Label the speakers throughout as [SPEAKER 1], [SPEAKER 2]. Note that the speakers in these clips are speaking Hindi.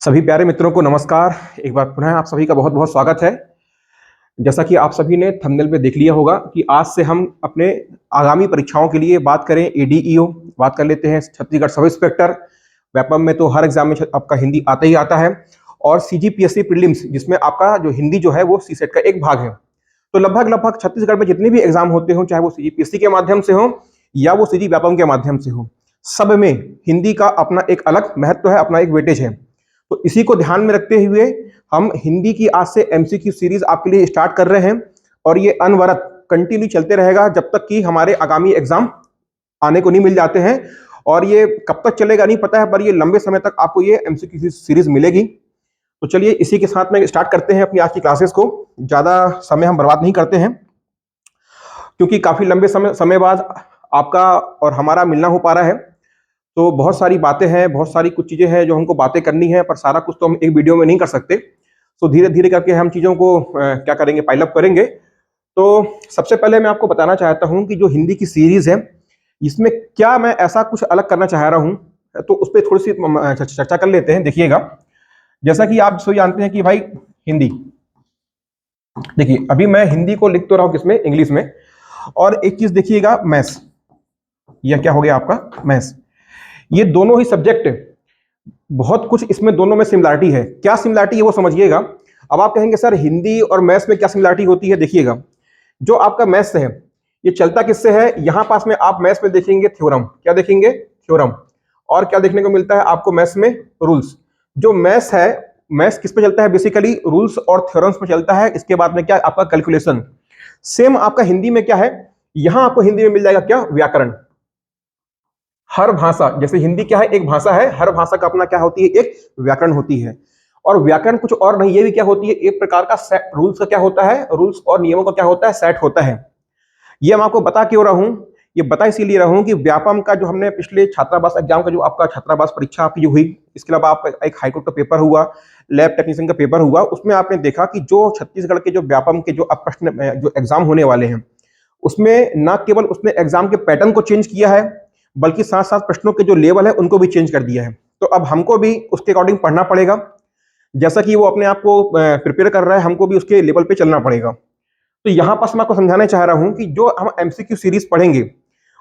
[SPEAKER 1] सभी प्यारे मित्रों को नमस्कार। एक बार पुनः आप सभी का बहुत बहुत स्वागत है। जैसा कि आप सभी ने थंबनेल पे देख लिया होगा कि आज से हम अपने आगामी परीक्षाओं के लिए बात करें एडीईओ, बात कर लेते हैं छत्तीसगढ़ सब इंस्पेक्टर। व्यापम में तो हर एग्जाम में आपका हिंदी आता ही आता है, और सीजीपीएससी प्रीलिम्स जिसमें आपका जो हिंदी जो है वो सीसेट का एक भाग है। तो लगभग लगभग छत्तीसगढ़ में जितने भी एग्जाम होते हो, चाहे वो सीजीपीएससी के माध्यम से हो या वो सीजी व्यापम के माध्यम से हो, सब में हिंदी का अपना एक अलग महत्व है, अपना एक वेटेज है। तो इसी को ध्यान में रखते हुए हम हिंदी की आज से एमसीक्यू सीरीज आपके लिए स्टार्ट कर रहे हैं, और ये अनवरत कंटिन्यू चलते रहेगा जब तक कि हमारे आगामी एग्जाम आने को नहीं मिल जाते हैं। और ये कब तक चलेगा नहीं पता है, पर ये लंबे समय तक आपको ये एमसीक्यू सीरीज मिलेगी। तो चलिए इसी के साथ में स्टार्ट करते हैं अपनी आज की क्लासेस को। ज्यादा समय हम बर्बाद नहीं करते हैं, क्योंकि काफी लंबे समय बाद आपका और हमारा मिलना हो पा रहा है। तो बहुत सारी बातें हैं, बहुत सारी कुछ चीजें हैं जो हमको बातें करनी है, पर सारा कुछ तो हम एक वीडियो में नहीं कर सकते। तो धीरे धीरे करके हम चीजों को क्या करेंगे, पाइलअप करेंगे। तो सबसे पहले मैं आपको बताना चाहता हूं कि जो हिंदी की सीरीज है इसमें क्या मैं ऐसा कुछ अलग करना चाह रहा हूं, तो उस पर थोड़ी सी चर्चा कर लेते हैं। देखिएगा, जैसा कि आप सभी जानते हैं कि भाई हिंदी, देखिए अभी मैं हिंदी को लिख तो रहा हूं किसमें, इंग्लिश में। और एक चीज देखिएगा, मैथ्स, यह क्या हो गया आपका मैथ्स। ये दोनों ही सब्जेक्ट, बहुत कुछ इसमें दोनों में सिमिलरिटी है। क्या सिमिलरिटी है वो समझिएगा। अब आप कहेंगे सर हिंदी और मैथ्स में क्या सिमिलरिटी होती है। देखिएगा, जो आपका मैथ्स है ये चलता किससे है, यहां पास में आप मैथ्स में देखेंगे थ्योरम। क्या देखेंगे? थ्योरम। और क्या देखने को मिलता है आपको मैथ्स में? रूल्स। जो मैथ्स है, मैथ्स किस पे चलता है? बेसिकली रूल्स और थ्योरम्स पे चलता है। इसके बाद में क्या आपका कैलकुलेशन। सेम आपका हिंदी में क्या है, यहां आपको हिंदी में मिल जाएगा क्या? व्याकरण। हर भाषा, जैसे हिंदी क्या है, एक भाषा है, हर भाषा का अपना क्या होती है, एक व्याकरण होती है। और व्याकरण कुछ और नहीं, ये भी क्या होती है, एक प्रकार का सेट। रूल्स का क्या होता है, रूल्स और नियमों का क्या होता है, सेट होता है। ये मैं आपको बता क्यों रहा हूं, ये बता इसीलिए रहा हूं कि व्यापम का जो हमने पिछले छात्रावास एग्जाम का जो आपका छात्रावास परीक्षा आपकी जो हुई, इसके अलावा आपका एक हाईकोर्ट का पेपर हुआ, लैब टेक्नीशियन का पेपर हुआ, उसमें आपने देखा कि जो छत्तीसगढ़ के जो व्यापम के जो अब प्रश्न जो एग्जाम होने वाले हैं, उसमें न केवल उसने एग्जाम के पैटर्न को चेंज किया है, बल्कि साथ साथ प्रश्नों के जो लेवल है उनको भी चेंज कर दिया है। तो अब हमको भी उसके अकॉर्डिंग पढ़ना पड़ेगा। जैसा कि वो अपने आप को प्रिपेयर कर रहा है, हमको भी उसके लेवल पे चलना पड़ेगा। तो यहां पर मैं आपको समझाना चाह रहा हूं कि जो हम एमसीक्यू सीरीज पढ़ेंगे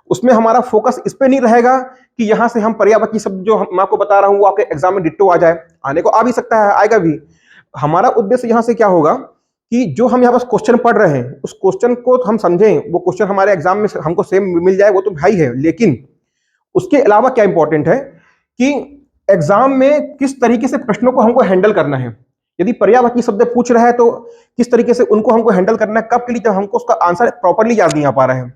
[SPEAKER 1] उसमें हमारा फोकस इस पे नहीं रहेगा कि यहां से हम पर्यायवाची शब्द जो मैं आपको बता रहा हूं वो आपके एग्जाम में डिट्टो आ जाए। आने को आ भी सकता है, आएगा भी। हमारा उद्देश्य यहां से क्या होगा कि जो हम यहाँ पर क्वेश्चन पढ़ रहे हैं उस क्वेश्चन को हम समझें, वो क्वेश्चन हमारे एग्जाम में हमको सेम मिल जाए, वो तो भाई है। लेकिन उसके अलावा क्या इंपॉर्टेंट है कि एग्जाम में किस तरीके से प्रश्नों को हमको हैंडल करना है। यदि पर्यायवाची शब्द पूछ रहा है तो किस तरीके से उनको हमको हैंडल करना है, कब के लिए, जब हमको उसका आंसर प्रॉपरली याद नहीं आ पा रहा है।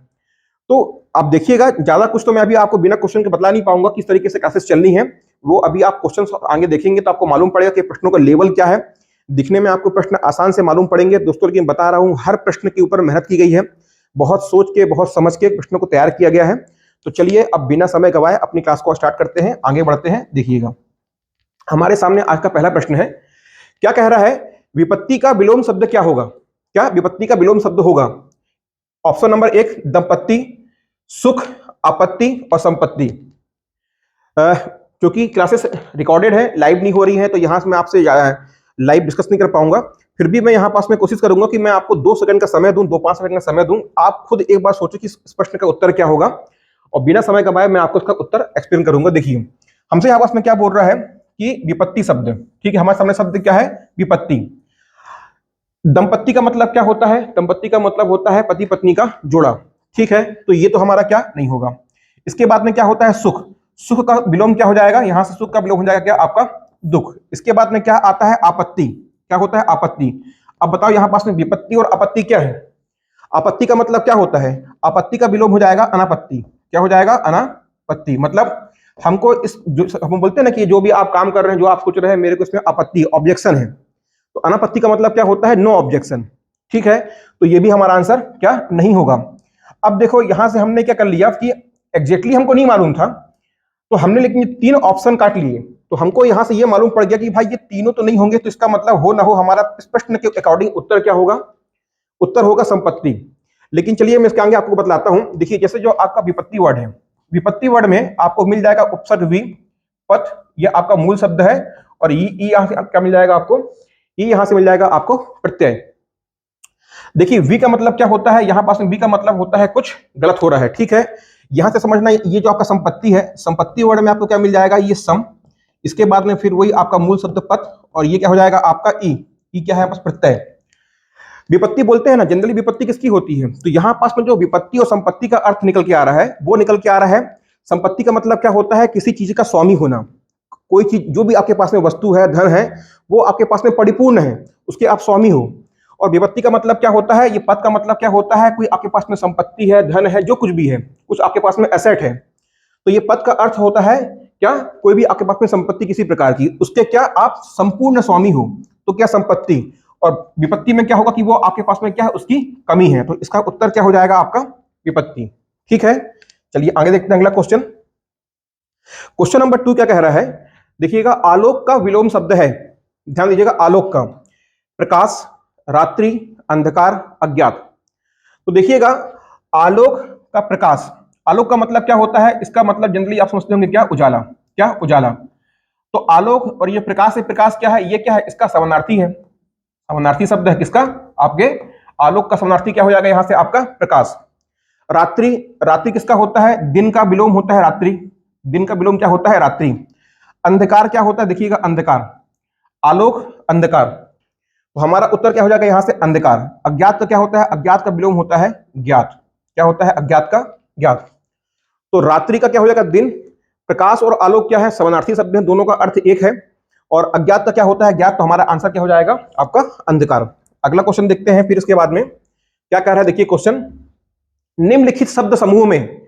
[SPEAKER 1] तो आप देखिएगा, ज्यादा कुछ तो मैं अभी आपको बिना क्वेश्चन के बता नहीं पाऊंगा किस तरीके से क्लासेस चलनी है। वो अभी आप क्वेश्चन आगे देखेंगे तो आपको मालूम पड़ेगा कि प्रश्नों का लेवल क्या है। दिखने में आपको प्रश्न आसान से मालूम पड़ेंगे दोस्तों, लेकिन बता रहा हूं हर प्रश्न के ऊपर मेहनत की गई है, बहुत सोच के बहुत समझ के प्रश्नों को तैयार किया गया है। तो चलिए अब बिना समय गवाए अपनी क्लास को स्टार्ट करते हैं, आगे बढ़ते हैं। देखिएगा, हमारे सामने आज का पहला प्रश्न है। क्या कह रहा है? विपत्ति का विलोम शब्द क्या होगा? क्या विपत्ति का विलोम शब्द होगा? ऑप्शन नंबर 1 दंपत्ति, सुख, आपत्ति और संपत्ति। क्योंकि क्लासेस रिकॉर्डेड है, लाइव नहीं हो रही है, तो यहां से मैं आपसे लाइव डिस्कस नहीं कर पाऊंगा। फिर भी मैं यहां पास में कोशिश करूंगा कि मैं आपको 2 सेकंड का समय दूं, 2-5 सेकंड का समय दूं। आप खुद एक बार सोचो कि इस प्रश्न का उत्तर क्या होगा, और बिना समय गवाए मैं आपको इसका उत्तर एक्सप्लेन करूंगा। देखिए, हमसे यहाँ पास में क्या बोल रहा है कि विपत्ति शब्द, ठीक है, हमारे सामने शब्द क्या है? विपत्ति। दंपत्ति का मतलब क्या होता है? दंपत्ति का मतलब होता है पति पत्नी का जोड़ा, ठीक है। तो ये तो हमारा क्या नहीं होगा। इसके बाद में क्या होता है? सुख। सुख का विलोम क्या हो जाएगा? यहां से सुख का विलोम हो जाएगा क्या? आपका दुख। इसके बाद में क्या आता है? आपत्ति। क्या होता है? आपत्ति। अब बताओ यहां पास में विपत्ति और आपत्ति क्या है? आपत्ति का मतलब क्या होता है? आपत्ति का विलोम हो जाएगा अनापत्ति। क्या हो जाएगा? अनापत्ति। मतलब हमको इस जो हम बोलते हैं ना कि जो भी आप काम कर रहे हैं, जो आप सोच रहे हैं, मेरे को इसमें आपत्ति, ऑब्जेक्शन है। तो अनापत्ति का मतलब क्या होता है? नो ऑब्जेक्शन, ठीक है। तो ये भी हमारा आंसर क्या नहीं होगा। अब देखो यहां से हमने क्या कर लिया कि एग्जैक्टली हमको नहीं मालूम था, तो हमने लेकिन ये 3 ऑप्शन काट लिए, तो हमको यहां से ये मालूम पड़ गया कि भाई ये तीनों तो नहीं होंगे, तो इसका मतलब हो ना हो हमारा इस प्रश्न के अकॉर्डिंग उत्तर क्या होगा? उत्तर होगा संपत्ति। लेकिन चलिए मैं इसके आगे आपको बतलाता हूं। देखिए, जैसे जो आपका विपत्ति वर्ड है, विपत्ति वर्ड में आपको मिल जाएगा उपसर्ग वी, पथ ये आपका मूल शब्द है, और ई यहां से क्या मिल जाएगा आपको, ई यहां से मिल जाएगा आपको प्रत्यय। देखिए वी का मतलब क्या होता है, यहां पास में वी का मतलब होता है कुछ गलत हो रहा है, ठीक है। यहां से समझना, ये जो आपका संपत्ति है, संपत्ति वर्ड में आपको क्या मिल जाएगा, ये सम, इसके बाद में फिर वही आपका मूल शब्द पद, और ये क्या हो जाएगा आपका ई क्या है बस प्रत्यय। विपत्ति बोलते हैं ना, जनरली विपत्ति किसकी होती है, तो यहां पास में जो विपत्ति और संपत्ति का अर्थ निकल के आ रहा है वो निकल के आ रहा है। संपत्ति का मतलब क्या होता है, किसी चीज का स्वामी होना, कोई चीज जो भी आपके पास में वस्तु है, धन है, वो आपके पास में परिपूर्ण है, उसके आप स्वामी हो। और विपत्ति का मतलब क्या होता है, ये पद का मतलब क्या होता है, कोई आपके पास में संपत्ति है, धन है, जो कुछ भी है, कुछ आपके पास में एसेट है, तो ये पद का अर्थ होता है क्या, कोई भी आपके पास में संपत्ति किसी प्रकार की, उसके क्या आप संपूर्ण स्वामी हो, तो क्या संपत्ति। और विपत्ति में क्या होगा कि वो आपके पास में क्या है, उसकी कमी है, तो इसका उत्तर क्या हो जाएगा आपका विपत्ति, ठीक है। चलिए आगे देखते हैं अगला क्वेश्चन। क्वेश्चन नंबर 2 क्या कह रहा है, देखिएगा आलोक का विलोम शब्द है, ध्यान दीजिएगा, आलोक का प्रकाश, रात्रि, अंधकार, अज्ञात। तो देखिएगा आलोक का प्रकाश, आलोक का मतलब क्या होता है, इसका मतलब जनरली आप समझते होंगे क्या, उजाला, क्या उजाला। तो आलोक और ये प्रकाश है, प्रकाश क्या है, ये क्या है, इसका समानार्थी है, समानार्थी शब्द है किसका, आपके आलोक का समानार्थी क्या हो जाएगा यहां से आपका प्रकाश। रात्रि, रात्रि किसका होता है, दिन का विलोम होता है रात्रि, दिन का विलोम क्या होता है रात्रि। अंधकार क्या होता है, देखिएगा अंधकार, आलोक अंधकार, तो हमारा उत्तर क्या हो जाएगा यहां से अंधकार। अज्ञात का क्या होता है, अज्ञात का विलोम होता है ज्ञात, क्या होता है अज्ञात का ज्ञात। तो रात्रि का क्या हो जाएगा दिन, प्रकाश और आलोक क्या है, समानार्थी शब्द है, दोनों का अर्थ एक है। और अज्ञात का क्या होता है ज्ञात, तो हमारा आंसर क्या हो जाएगा आपका अंधकार। अगला क्वेश्चन देखते हैं फिर इसके बाद में क्या कह रहा है, देखिए क्वेश्चन, निम्नलिखित शब्द समूह में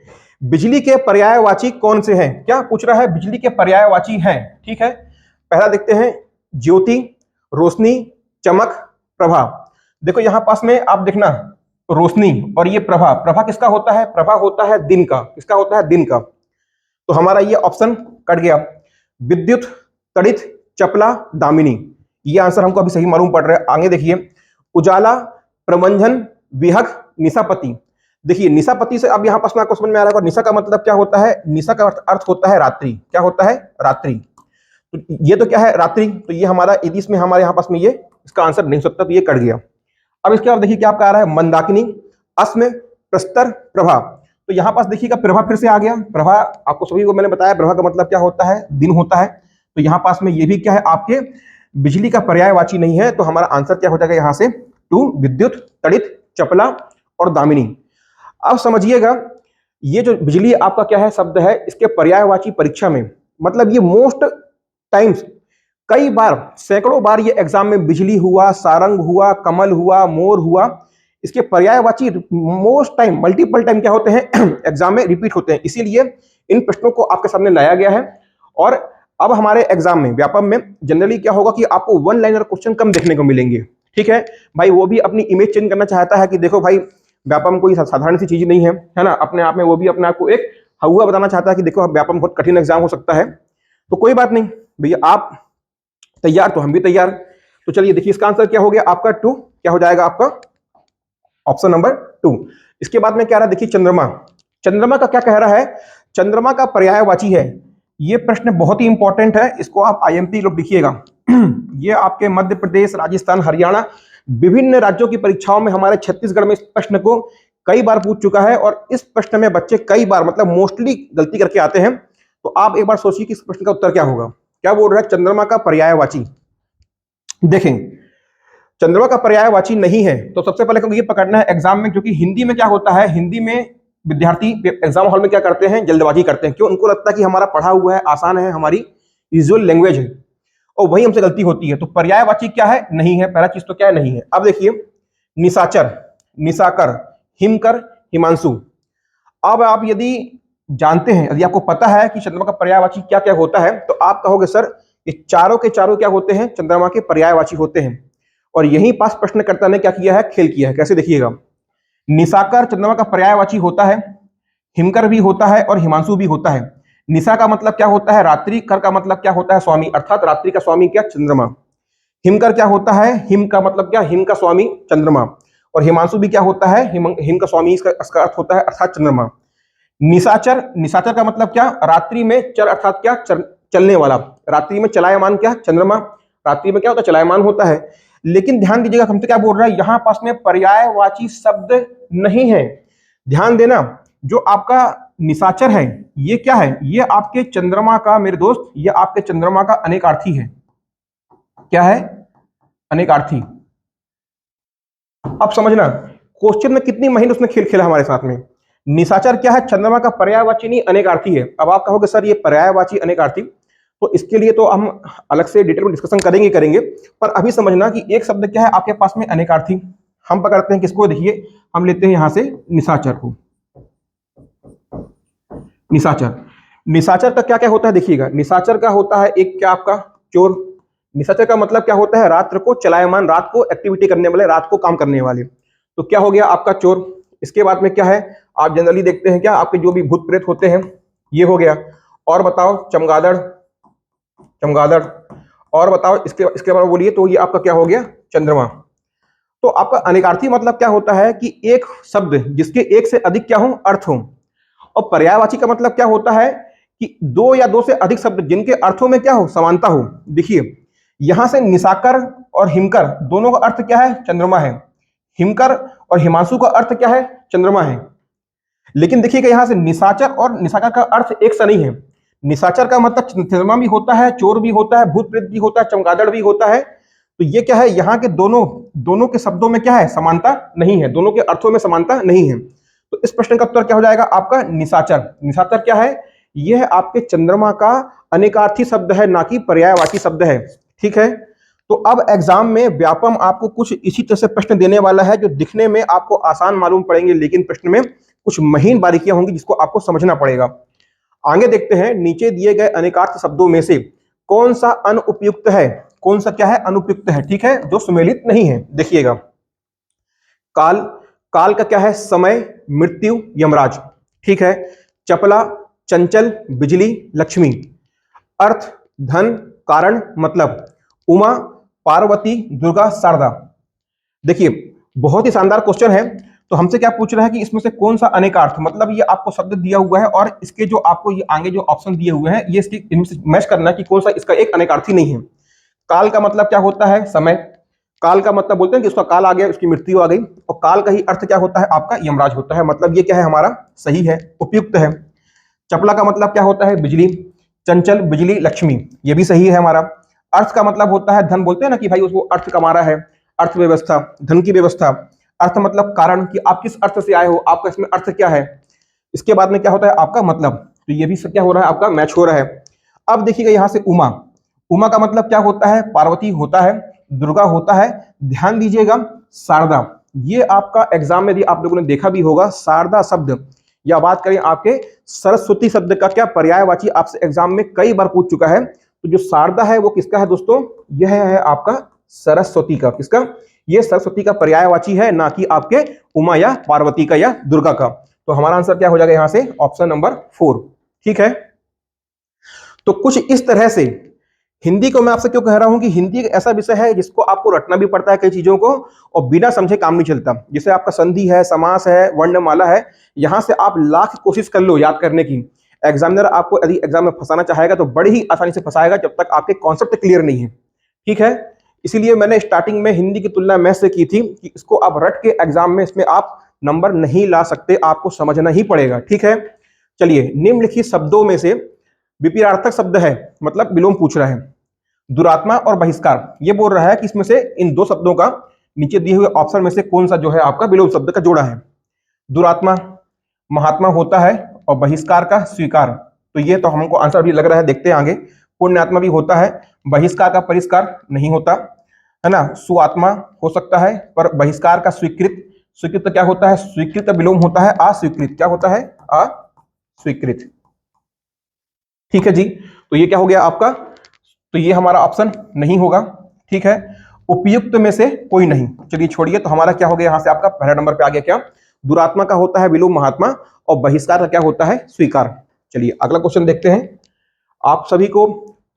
[SPEAKER 1] बिजली के पर्यायवाची कौन से हैं, क्या पूछ रहा है, बिजली के पर्यायवाची हैं, ठीक है। पहला देखते हैं ज्योति, रोशनी, चमक, प्रभा। देखो यहां पास में आप देखना, रोशनी और ये प्रभा, प्रभा किसका होता है, प्रभा होता है दिन का, किसका होता है दिन का, तो हमारा ये ऑप्शन कट गया। विद्युत, तड़ित, चपला, दामिनी, ये आंसर हमको अभी सही मालूम पड़ रहा है। आगे देखिए उजाला, प्रमंजन, विहग, निशापति। देखिए निशापति से अब यहां पास में आपको समझ में आ रहा है, निशा का मतलब क्या होता है, निशा का अर्थ होता है रात्रि, क्या होता है रात्रि, तो ये तो क्या है रात्रि, तो ये हमारा यदि इसमें हमारे यहाँ पास में ये इसका आंसर नहीं हो सकता, तो ये कट गया। अब इसके बाद देखिए क्या आपका आ रहा है, मंदाकिनी, अस्म, प्रस्तर, प्रभा। तो यहाँ पास देखिएगा प्रभा फिर से आ गया, प्रभा आपको सभी को मैंने बताया प्रभा का मतलब क्या होता है, दिन होता है, तो यहाँ पास में ये भी क्या है आपके बिजली का पर्यायवाची नहीं है, तो हमारा आंसर क्या हो जाएगा यहाँ से 2, विद्युत, तड़ित, चपला और दामिनी। अब समझिएगा ये जो बिजली आपका क्या है शब्द है, इसके पर्यायवाची परीक्षा में, मतलब ये मोस्ट टाइम्स, कई बार, सैकड़ों बार ये एग्जाम में बिजली हुआ, सारंग हुआ, कमल हुआ, मोर हुआ, इसके पर्यायवाची मोस्ट टाइम, मल्टीपल टाइम क्या होते हैं एग्जाम में रिपीट होते हैं, इसीलिए इन प्रश्नों को आपके सामने लाया गया है। और अब हमारे एग्जाम में व्यापम में जनरली क्या होगा कि आपको वन लाइनर क्वेश्चन कम देखने को मिलेंगे, ठीक है भाई, वो भी अपनी इमेज चेंज करना चाहता है कि देखो भाई व्यापम कोई साधारण सी चीज नहीं है ना, अपने आप में वो भी अपने आप को एक हवा बताना चाहता है कि देखो व्यापम बहुत कठिन एग्जाम हो सकता है। तो कोई बात नहीं भैया, आप तैयार तो हम भी तैयार। तो चलिए देखिए इसका आंसर क्या हो गया आपका 2, क्या हो जाएगा आपका ऑप्शन नंबर 2। इसके बाद में क्या रहा, देखिए चंद्रमा, चंद्रमा का क्या कह रहा है, चंद्रमा का पर्यायवाची है, ये प्रश्न बहुत ही इंपॉर्टेंट है, इसको आप आईएमपी लोग लिखिएगा ये आपके मध्य प्रदेश, राजस्थान, हरियाणा, विभिन्न राज्यों की परीक्षाओं में, हमारे छत्तीसगढ़ में इस प्रश्न को कई बार पूछ चुका है, और इस प्रश्न में बच्चे कई बार मतलब मोस्टली गलती करके आते हैं। तो आप एक बार सोचिए कि इस प्रश्न का उत्तर क्या होगा। क्या बोल रहा है, चंद्रमा का पर्यायवाची, देखें चंद्रमा का पर्यायवाची नहीं है, तो सबसे पहले क्योंकि ये पकड़ना है एग्जाम में, क्योंकि हिंदी में क्या होता है, हिंदी में विद्यार्थी एग्जाम हॉल में क्या करते हैं, जल्दबाजी करते हैं, क्यों, उनको लगता है कि हमारा पढ़ा हुआ है, आसान है, हमारी यूजुअल लैंग्वेज है, और वही हमसे गलती होती है। तो पर्यायवाची क्या है, नहीं है, पहला चीज तो क्या है, नहीं है। अब देखिए निशाचर, निशाकर, हिमकर, हिमांशु। अब आप यदि जानते हैं, यदि आपको पता है कि चंद्रमा का पर्यायवाची क्या क्या होता है, तो आप कहोगे सर ये चारों के चारों क्या होते हैं, चंद्रमा के पर्यायवाची होते हैं। और यहीं पास प्रश्नकर्ता ने क्या किया है, खेल किया है, कैसे देखिएगा, निशाकर चंद्रमा का पर्यायवाची होता है, हिमकर भी होता है और हिमांशु भी होता है। निशा का मतलब क्या होता है रात्रि, कर का मतलब क्या होता है स्वामी, अर्थात रात्रि का स्वामी क्या, चंद्रमा। हिमकर क्या होता है, हिम का मतलब क्या, हिम का स्वामी चंद्रमा। और हिमांशु भी क्या होता है, हिम का स्वामी, इसका अर्थ होता है अर्थात चंद्रमा। निशाचर, निशाचर का मतलब क्या, रात्रि में चर अर्थात क्या, चलने वाला। रात्रि में चलायमान क्या? चंद्रमा। रात्रि में क्या होता है? चलायमान होता है। लेकिन ध्यान दीजिएगा हमसे क्या बोल रहा है, यहां पास में पर्यायवाची शब्द नहीं है। ध्यान देना, जो आपका निशाचर है ये क्या है? ये आपके चंद्रमा का, मेरे दोस्त, ये आपके चंद्रमा का अनेकार्थी है। क्या है? अनेकार्थी। अब समझना क्वेश्चन में कितनी महीन उसने खेल खेला हमारे साथ में। निशाचर क्या है? चंद्रमा का पर्यायवाची नहीं अनेकार्थी है। अब आप कहोगे सर ये पर्यायवाची अनेकार्थी, तो इसके लिए तो हम अलग से डिटेल में डिस्कशन करेंगे, पर अभी समझना कि एक शब्द क्या है आपके पास में अनेकार्थी। हम पकड़ते हैं किसको? देखिए हम लेते हैं यहां से निशाचर को। निशाचर, निशाचर का क्या क्या होता है देखिएगा। निशाचर का होता है एक क्या आपका चोर। निशाचर का मतलब क्या होता है? रात्र को चलायमान, रात को एक्टिविटी करने वाले, रात को काम करने वाले। तो क्या हो गया आपका चोर। इसके बाद में क्या है, आप जनरली देखते हैं क्या आपके जो भी भूत प्रेत होते हैं, ये हो गया। और बताओ चमगादड़, चमगादड़। और बताओ इसके इसके बाद बोलिए, तो ये आपका क्या हो गया? चंद्रमा। तो आपका अनेकार्थी मतलब क्या होता है कि एक शब्द जिसके एक से अधिक क्या हो? अर्थ हो। और पर्यायवाची का मतलब क्या होता है कि दो या दो से अधिक शब्द जिनके अर्थों में क्या हो? समानता हो। देखिए यहां से निशाकर और हिमकर दोनों का अर्थ क्या है? चंद्रमा है। हिमकर और हिमांशु का अर्थ क्या है? चंद्रमा है। लेकिन देखिएगा यहां से निशाचर और निशाकर का अर्थ एक सा नहीं है। निशाचर का मतलब चंद्रमा भी होता है, चोर भी होता है, भूत प्रेत भी होता है, चमगादड़ भी होता है। तो ये क्या है, यहाँ के दोनों दोनों के शब्दों में क्या है? समानता नहीं है, दोनों के अर्थों में समानता नहीं है। तो इस प्रश्न का उत्तर क्या हो जाएगा आपका? निशाचर। निशाचर क्या है? यह आपके चंद्रमा का अनेकार्थी शब्द है, ना कि पर्यायवाची शब्द है। ठीक है। तो अब एग्जाम में व्यापम आपको कुछ इसी तरह से प्रश्न देने वाला है, जो दिखने में आपको आसान मालूम पड़ेंगे, लेकिन प्रश्न में कुछ महीन बारीकियां होंगी जिसको आपको समझना पड़ेगा। आगे देखते हैं, नीचे दिए गए अनेकार्थ शब्दों में से कौन सा अनुपयुक्त है? कौन सा क्या है? अनुपयुक्त है। ठीक है, जो सुमेलित नहीं है। देखिएगा काल, काल का क्या है? समय, मृत्यु, यमराज। ठीक है। चपला, चंचल, बिजली, लक्ष्मी। अर्थ, धन, कारण, मतलब। उमा, पार्वती, दुर्गा, शारदा। देखिए बहुत ही शानदार क्वेश्चन है। तो हमसे क्या पूछ रहा है कि इसमें से कौन सा अनेकार्थ, मतलब ये आपको शब्द दिया हुआ है और इसके जो आपको ये आगे जो ऑप्शन दिए हुए हैं, ये इसकी इनमें से मैच करना कि कौन सा इसका एक अनेकार्थी नहीं है। काल का मतलब क्या होता है? समय। काल का मतलब बोलते हैं कि उसका काल आ गया, उसकी मृत्यु आ गई। और काल का ही अर्थ क्या होता है आपका? यमराज होता है। मतलब ये क्या है हमारा? सही है, उपयुक्त है। चपला का मतलब क्या होता है? बिजली। चंचल, बिजली, लक्ष्मी, ये भी सही है हमारा। अर्थ का मतलब होता है धन। बोलते हैं ना कि भाई उसको अर्थ कमा रहा है, अर्थव्यवस्था, धन की व्यवस्था। अर्थ मतलब कारण, कि आप किस अर्थ से आए हो, आपका इसमें अर्थ क्या है। इसके बाद में क्या होता है आपका मतलब। तो ये भी क्या हो रहा है आपका? मैच हो रहा है। अब देखिएगा यहां से उमा। उमा का मतलब क्या होता है? पार्वती होता है, दुर्गा होता है। ध्यान दीजिएगा शारदा, ये आपका एग्जाम में भी आप लोगों ने देखा भी होगा। शारदा शब्द, या बात करें आपके सरस्वती शब्द का क्या पर्यायवाची आपसे एग्जाम में कई बार पूछ चुका है। तो जो शारदा है वो किसका है दोस्तों? यह है आपका सरस्वती का। किसका? ये सरस्वती का पर्यायवाची है, ना कि आपके उमा या पार्वती का या दुर्गा का। तो हमारा आंसर क्या हो जाएगा यहां से? Option number 4। ठीक है। तो कुछ इस तरह से हिंदी को मैं आपसे क्यों कह रहा हूं कि हिंदी एक ऐसा विषय है जिसको आपको रटना भी पड़ता है कई चीजों को, और बिना समझे काम नहीं चलता। जैसे आपका संधि है, समास है, वर्णमाला है, यहां से आप लाख कोशिश कर लो याद करने की, एग्जामिनर आपको यदि एग्जाम में फंसाना चाहेगा तो बड़ी ही आसानी से फंसाएगा जब तक आपके कॉन्सेप्ट क्लियर नहीं है। ठीक है। इसीलिए मैंने स्टार्टिंग में हिंदी की तुलना मैथ से की थी कि इसको आप रट के एग्जाम में इसमें आप नंबर नहीं ला सकते, आपको समझना ही पड़ेगा। ठीक है। चलिए, निम्नलिखित शब्दों में से विपरीतार्थक शब्द है, मतलब विलोम पूछ रहा है। दुरात्मा और बहिष्कार, ये बोल रहा है कि इसमें से इन दो शब्दों का नीचे दिए हुए ऑप्शन में से कौन सा जो है आपका विलोम शब्द का जोड़ा है। दुरात्मा महात्मा होता है, और बहिष्कार का स्वीकार। तो ये तो हमको आंसर भी लग रहा है, देखते हैं आगे। पुण्यात्मा भी होता है, बहिष्कार का परिष्कार नहीं होता है ना। सुआत्मा हो सकता है, पर बहिष्कार का स्वीकृत। स्वीकृत क्या होता है? स्वीकृत का विलोम होता है अस्वीकृत। क्या होता है? अस्वीकृत। ठीक है जी। तो ये क्या हो गया आपका? तो ये हमारा ऑप्शन नहीं होगा। ठीक है। उपयुक्त में से कोई नहीं। चलिए छोड़िए। तो हमारा क्या हो गया यहां से आपका पहला नंबर पे आ गया क्या? दुरात्मा का होता है विलोम महात्मा, और बहिष्कार का क्या होता है? स्वीकार। चलिए अगला क्वेश्चन देखते हैं। आप सभी को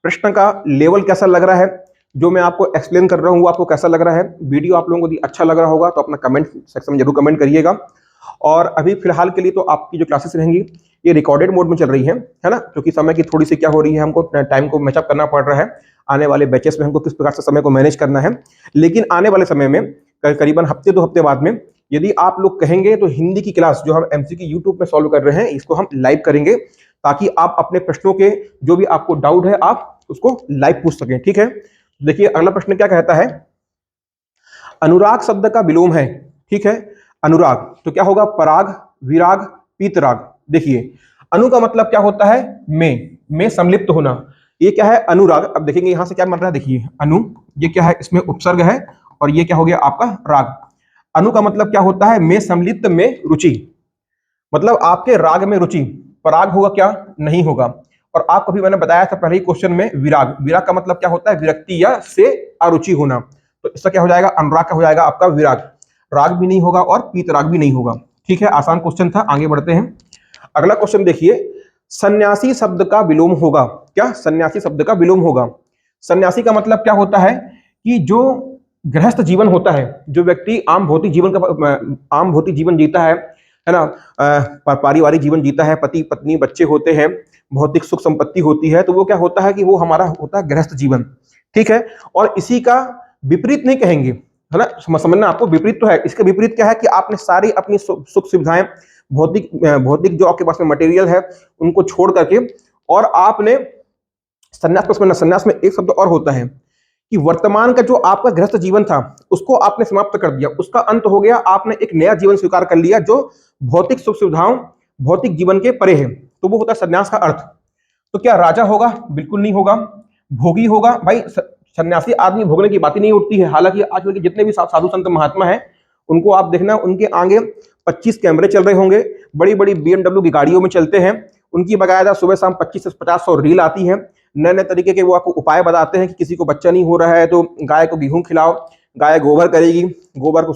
[SPEAKER 1] प्रश्न का लेवल कैसा लग रहा है, जो मैं आपको एक्सप्लेन कर रहा हूं, आपको कैसा लग रहा है? वीडियो आप लोगों को यदि अच्छा लग रहा होगा तो अपना कमेंट सेक्शन में जरूर कमेंट करिएगा। और अभी फिलहाल के लिए तो आपकी जो क्लासेस रहेंगी ये रिकॉर्डेड मोड में चल रही है ना, क्योंकि समय की थोड़ी सी क्या हो रही है, हमको टाइम को मैचअप करना पड़ रहा है। आने वाले बैचेस में हमको किस प्रकार से समय को मैनेज करना है, लेकिन आने वाले समय में करीबन हफ्ते 2 हफ्ते बाद में यदि आप लोग कहेंगे तो हिंदी की क्लास जो हम एमसीक्यू यूट्यूब में सॉल्व कर रहे हैं इसको हम लाइव करेंगे, ताकि आप अपने प्रश्नों के जो भी आपको डाउट है आप उसको लाइव पूछ सकें। ठीक है, देखिए अगला प्रश्न क्या कहता है, अनुराग शब्द का विलोम है। ठीक है, अनुराग तो क्या होगा, पराग, विराग, पीतराग। देखिए अनु का मतलब क्या होता है, में सम्मिलिप्त होना। ये क्या है, अनुराग। अब देखेंगे यहां से क्या बन रहा है, देखिए अनु, ये क्या है, इसमें उपसर्ग है और ये क्या हो गया आपका राग। अनु का मतलब क्या होता है, में सम्मिलिप्त में रुचि, मतलब आपके राग में रुचि। पराग होगा क्या, नहीं होगा। और आपको भी मैंने बताया था पहले ही क्वेश्चन में, विराग, विराग का मतलब क्या होता है, विरक्ति या से अरुचि होना। तो इसका क्या हो जाएगा, अनुराग का हो जाएगा आपका विराग। राग भी नहीं होगा और पीतराग भी नहीं होगा। ठीक है, आसान क्वेश्चन था, आगे बढ़ते हैं। अगला क्वेश्चन देखिए, सन्यासी शब्द का विलोम होगा क्या, सन्यासी शब्द का विलोम होगा। सन्यासी का मतलब क्या होता है कि जो गृहस्थ जीवन होता है, जो व्यक्ति आम भौतिक जीवन जीता है ना, पारिवारिक जीवन जीता है, पति पत्नी बच्चे होते हैं, भौतिक सुख संपत्ति होती है, तो वो क्या होता है कि वो हमारा होता है गृहस्थ जीवन। ठीक है, और इसी का विपरीत नहीं कहेंगे, है ना, समझना आपको, विपरीत तो है, इसका विपरीत क्या है कि आपने सारी अपनी सुख सुविधाएं, भौतिक जो आपके पास में मटेरियल है उनको छोड़ करके, और आपने संन्यास में एक शब्द और होता है कि वर्तमान का जो आपका गृहस्थ जीवन था उसको आपने समाप्त कर दिया, उसका अंत हो गया, आपने एक नया जीवन स्वीकार कर लिया जो भौतिक सुख सुविधाओं, भौतिक जीवन के परे है, तो वो होता है संन्यास का अर्थ। तो क्या राजा होगा, बिल्कुल नहीं होगा। भोगी होगा, भाई सन्यासी आदमी भोगने की बात ही नहीं उठती है। हालांकि आजकल के जितने भी साधु संत महात्मा हैं उनको आप देखना, उनके आगे 25 कैमरे चल रहे होंगे, बड़ी बड़ी BMW की गाड़ियों में चलते हैं, उनकी बकायदा सुबह शाम 25 से 50 रील आती है, नए नए तरीके के वो आपको उपाय बताते हैं कि किसी को बच्चा नहीं हो रहा है तो गाय को गेहूं खिलाओ, गाय गोबर करेगी, गोबर को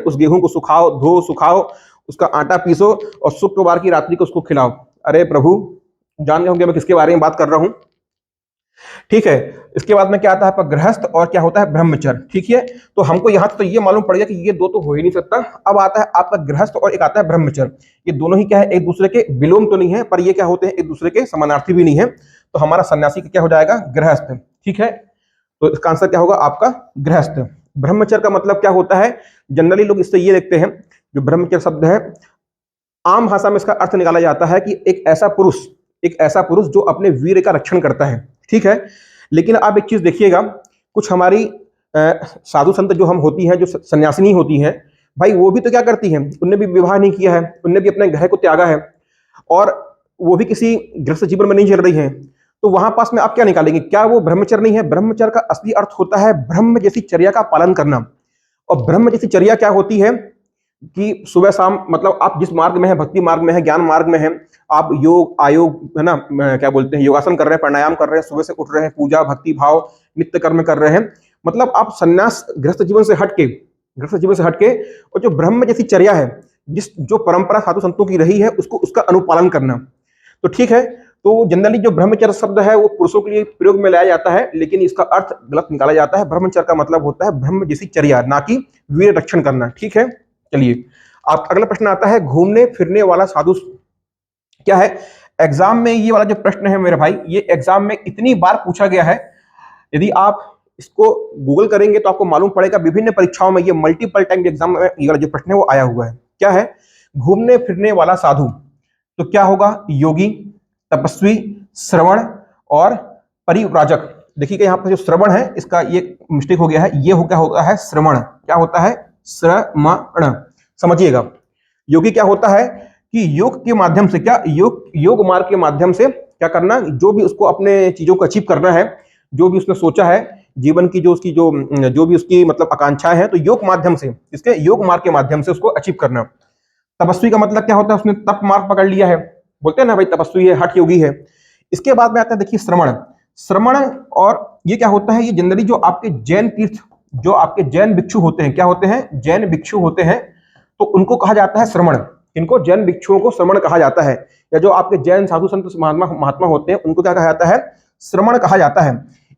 [SPEAKER 1] उस गेहूं को सुखाओ, धो सुखाओ, उसका आटा पीसो और शुक्रवार की रात्रि को उसको खिलाओ। अरे प्रभु, जान रहे होंगे मैं किसके बारे में बात कर रहा हूं। ठीक है, इसके बाद में क्या आता है आपका गृहस्थ और क्या होता है ब्रह्मचर्य। ठीक है, तो हमको यहां तो ये मालूम पड़ गया कि ये दो तो हो ही नहीं सकता। अब आता है आपका गृहस्थ और एक आता है ब्रह्मचर्य। ये दोनों ही क्या है, एक दूसरे के विलोम तो नहीं है, पर ये क्या होते हैं, एक दूसरे के समानार्थी भी नहीं है। तो हमारा सन्यासी क्या हो जाएगा, गृहस्थ। ठीक है, तो इसका आंसर क्या होगा आपका गृहस्थ। ब्रह्मचर्य का मतलब क्या होता है, जनरली लोग इससे ये देखते हैं, जो ब्रह्मचर्य शब्द है आम भाषा में इसका अर्थ निकाला जाता है कि एक ऐसा पुरुष जो अपने वीर का रक्षण करता है। ठीक है, लेकिन आप एक चीज देखिएगा, कुछ हमारी साधु संत जो हम होती हैं, जो सन्यासिनी होती हैं, भाई वो भी तो क्या करती हैं, उनने भी विवाह नहीं किया है, उनने भी अपने घर को त्यागा है, और वो भी किसी गृहस्थ जीवन में नहीं चल रही हैं। तो वहां पास में आप क्या निकालेंगे, क्या वो ब्रह्मचर्य नहीं है। ब्रह्मचर्य का असली अर्थ होता है ब्रह्म जैसी चर्या का पालन करना। और ब्रह्म जैसी चर्या क्या होती है कि सुबह शाम, मतलब आप जिस मार्ग में है, भक्ति मार्ग में है, ज्ञान मार्ग में है, आप योग आयोग है ना, क्या बोलते हैं, योगासन कर रहे हैं, प्राणायाम कर रहे हैं, सुबह से उठ रहे हैं, पूजा भक्ति भाव नित्य कर्म कर रहे हैं, मतलब आप सन्यास गृहस्थ जीवन से हटके और जो ब्रह्म जैसी चर्या है, जो परंपरा साधु संतों की रही है, उसको उसका अनुपालन करना। तो ठीक है, तो जनरली जो ब्रह्मचर्य शब्द है वो पुरुषों के लिए प्रयोग में लाया जाता है, लेकिन इसका अर्थ गलत निकाला जाता है। ब्रह्मचर्य का मतलब होता है ब्रह्म जैसी चर्या, ना कि वीर रक्षण करना। ठीक है, चलिए आप अगला प्रश्न आता है, घूमने फिरने वाला साधु क्या है। एग्जाम में ये वाला जो प्रश्न है मेरे भाई, ये एग्जाम में इतनी बार पूछा गया है, यदि आप इसको गूगल करेंगे तो आपको मालूम पड़ेगा, विभिन्न परीक्षाओं में ये मल्टीपल टाइम एग्जाम में ये वाला जो प्रश्न है वो आया हुआ है। क्या है, घूमने फिरने वाला साधु, तो क्या होगा, योगी, तपस्वी, श्रवण और परिव्राजक। देखिए यहाँ पर जो श्रवण है इसका ये मिस्टेक हो गया है, ये क्या होता है श्रवण, क्या होता है श्रमण, समझिएगा। योगी क्या होता है कि योग के माध्यम से, क्या योग मार्ग के माध्यम से क्या करना, जो भी उसको अपने चीजों को अचीव करना है, जो भी उसने सोचा है जीवन की, जो भी उसकी मतलब आकांक्षाएं हैं, तो योग माध्यम से, इसके योग मार्ग के माध्यम से उसको अचीव करना। तपस्वी का मतलब क्या होता है, उसने तप मार्ग पकड़ लिया है, बोलते हैं ना भाई तपस्वी है, हठ योगी है। इसके बाद में आता है देखिए श्रमण, और ये क्या होता है, ये जनरली जो आपके जैन तीर्थ, जो आपके जैन भिक्षु होते हैं, क्या होते हैं, जैन भिक्षु होते हैं, तो उनको कहा जाता है श्रमण। इनको जैन भिक्षुओं को श्रमण कहा जाता है, या जो आपके जैन साधु संत महात्मा होते हैं उनको क्या कहा जाता है, श्रमण कहा जाता है।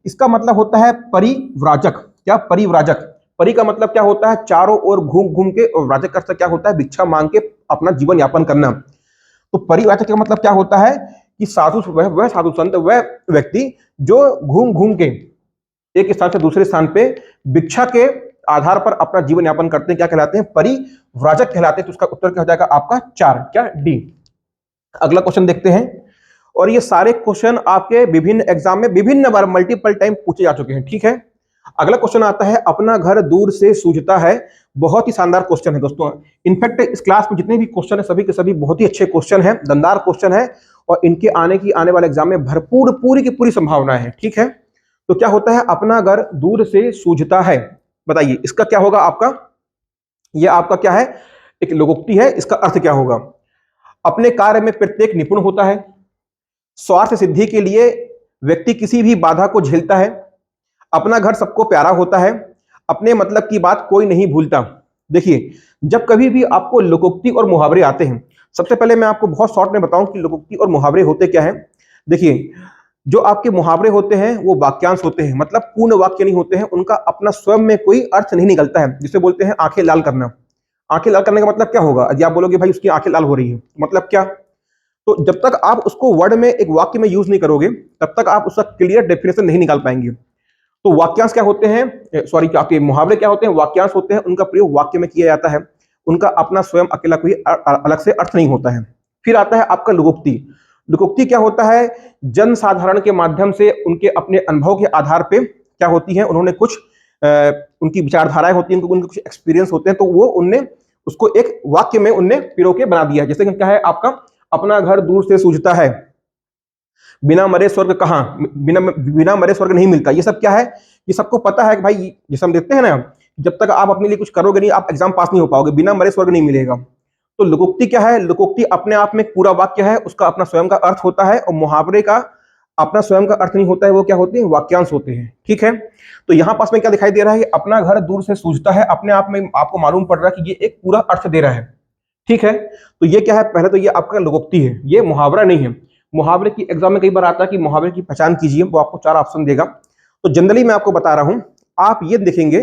[SPEAKER 1] इसका मतलब होता है परिव्राजक। क्या, परिव्राजक। परि का मतलब क्या होता है, चारों ओर घूम घूम के, और व्राजक का अर्थ क्या होता है, भिक्षा मांग के अपना जीवन यापन करना। तो परिव्राजक का मतलब क्या होता है कि साधु, वह साधु संत, वह व्यक्ति जो घूम घूम के एक स्थान से दूसरे स्थान पे भिक्षा के आधार पर अपना जीवन यापन करते हैं, क्या कहलाते हैं? परिव्राजक कहलाते हैं। तो उसका उत्तर क्या हो जाएगा आपका? 4, क्या? डी। अगला क्वेश्चन देखते हैं, और ये सारे क्वेश्चन आपके विभिन्न एग्जाम में विभिन्न बार मल्टीपल टाइम पूछे जा चुके हैं, ठीक है। अगला क्वेश्चन आता है, अपना घर दूर से सूझता है। बहुत ही शानदार क्वेश्चन है दोस्तों। इनफैक्ट इस क्लास में जितने भी क्वेश्चन है सभी के सभी बहुत ही अच्छे क्वेश्चन हैं, दमदार क्वेश्चन है, और इनके आने वाले एग्जाम में भरपूर पूरी की पूरी संभावना है, ठीक है। तो क्या होता है? अपना घर दूर से सूझता है, बताइए इसका क्या होगा आपका? यह आपका क्या है? एक लोकोक्ति है। इसका अर्थ क्या होगा? अपने कार्य में प्रत्येक निपुण होता है। स्वार्थ सिद्धि के लिए व्यक्ति किसी भी बाधा को झेलता है। अपना घर सबको प्यारा होता है। अपने मतलब की बात कोई नहीं भूलता। देखिए, जब कभी भी आपको लोकोक्ति और मुहावरे आते हैं, सबसे पहले मैं आपको बहुत शॉर्ट में बताऊं कि लोकोक्ति और मुहावरे होते क्या है। देखिए, जो आपके मुहावरे होते हैं वो वाक्यांश होते हैं, मतलब पूर्ण वाक्य नहीं होते हैं, उनका अपना स्वयं में कोई अर्थ नहीं निकलता है, जिसे बोलते हैं आंखें लाल करना। आंखें लाल करने का मतलब क्या होगा? यदि आप बोलोगे भाई उसकी आंखें लाल हो रही है, मतलब क्या? तो जब तक आप उसको वर्ड में एक वाक्य में यूज नहीं करोगे तब तक आप उसका क्लियर डेफिनेशन नहीं निकाल पाएंगे। तो वाक्यांश क्या होते हैं, सॉरी, आपके मुहावरे क्या होते हैं? वाक्यांश होते हैं। उनका प्रयोग वाक्य में किया जाता है, उनका अपना स्वयं अकेला कोई अलग से अर्थ नहीं होता है। फिर आता है आपका लोकोक्ति। लोकोक्ति क्या होता है? जन साधारण के माध्यम से उनके अपने अनुभव के आधार पे क्या होती है, उन्होंने कुछ उनकी विचारधाराएं होती हैं, उनके कुछ एक्सपीरियंस होते हैं, तो वो उनने उसको एक वाक्य में उनने पिरो के बना दिया है। जैसे कि क्या है आपका? अपना घर दूर से सूझता है, बिना मरे स्वर्ग कहाँ, बिना मरे स्वर्ग नहीं मिलता। ये सब क्या है? ये सबको पता है कि भाई, जैसे हम देखते हैं ना, जब तक आप अपने लिए कुछ करोगे नहीं, आप एग्जाम पास नहीं हो पाओगे, बिना मरे स्वर्ग नहीं मिलेगा। तो लोकोक्ति क्या है? लोकोक्ति अपने आप में पूरा वाक्य है, उसका अपना स्वयं का अर्थ होता है, और मुहावरे का अपना स्वयं का अर्थ नहीं होता है, वो क्या होते हैं? वाक्यांश होते हैं, ठीक है। तो यहां पास में क्या दिखाई दे रहा है? अपना घर दूर से सूझता है, अपने आप में आपको मालूम पड़ रहा है कि ये एक पूरा अर्थ दे रहा है, ठीक है। तो ये क्या है? पहले तो ये आपका लोकोक्ति है, ये मुहावरा नहीं है। मुहावरे की एग्जाम में कई बार आता है कि मुहावरे की पहचान कीजिए, वो आपको 4 ऑप्शन देगा। तो जनरली मैं आपको बता रहा हूं, आप ये देखेंगे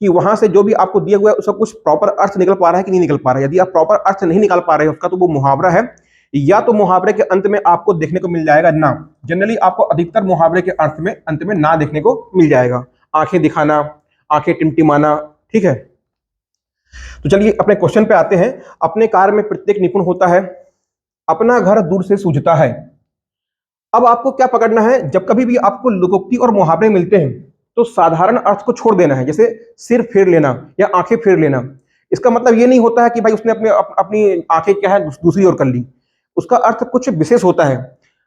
[SPEAKER 1] कि वहां से जो भी आपको दिया हुआ है उसका कुछ प्रॉपर अर्थ निकल पा रहा है कि नहीं निकल पा रहा है। यदि आप प्रॉपर अर्थ नहीं निकाल पा रहे हो उसका, तो वो मुहावरा है, या तो मुहावरे के अंत में आपको देखने को मिल जाएगा ना। जनरली आपको अधिकतर मुहावरे के अर्थ में अंत में ना देखने को मिल जाएगा। आंखें दिखाना, आंखें टिमटिमाना, ठीक है। तो चलिए अपने क्वेश्चन पे आते हैं। अपने कार्य में प्रत्येक निपुण होता है, अपना घर दूर से सूझता है। अब आपको क्या पकड़ना है? जब कभी भी आपको लोकोक्ति और मुहावरे मिलते हैं तो साधारण अर्थ को छोड़ देना है, जैसे सिर फेर लेना या आंखें फेर लेना। इसका मतलब ये नहीं होता है कि भाई उसने अपनी आंखें क्या है दूसरी ओर कर ली। उसका अर्थ कुछ विशेष होता है।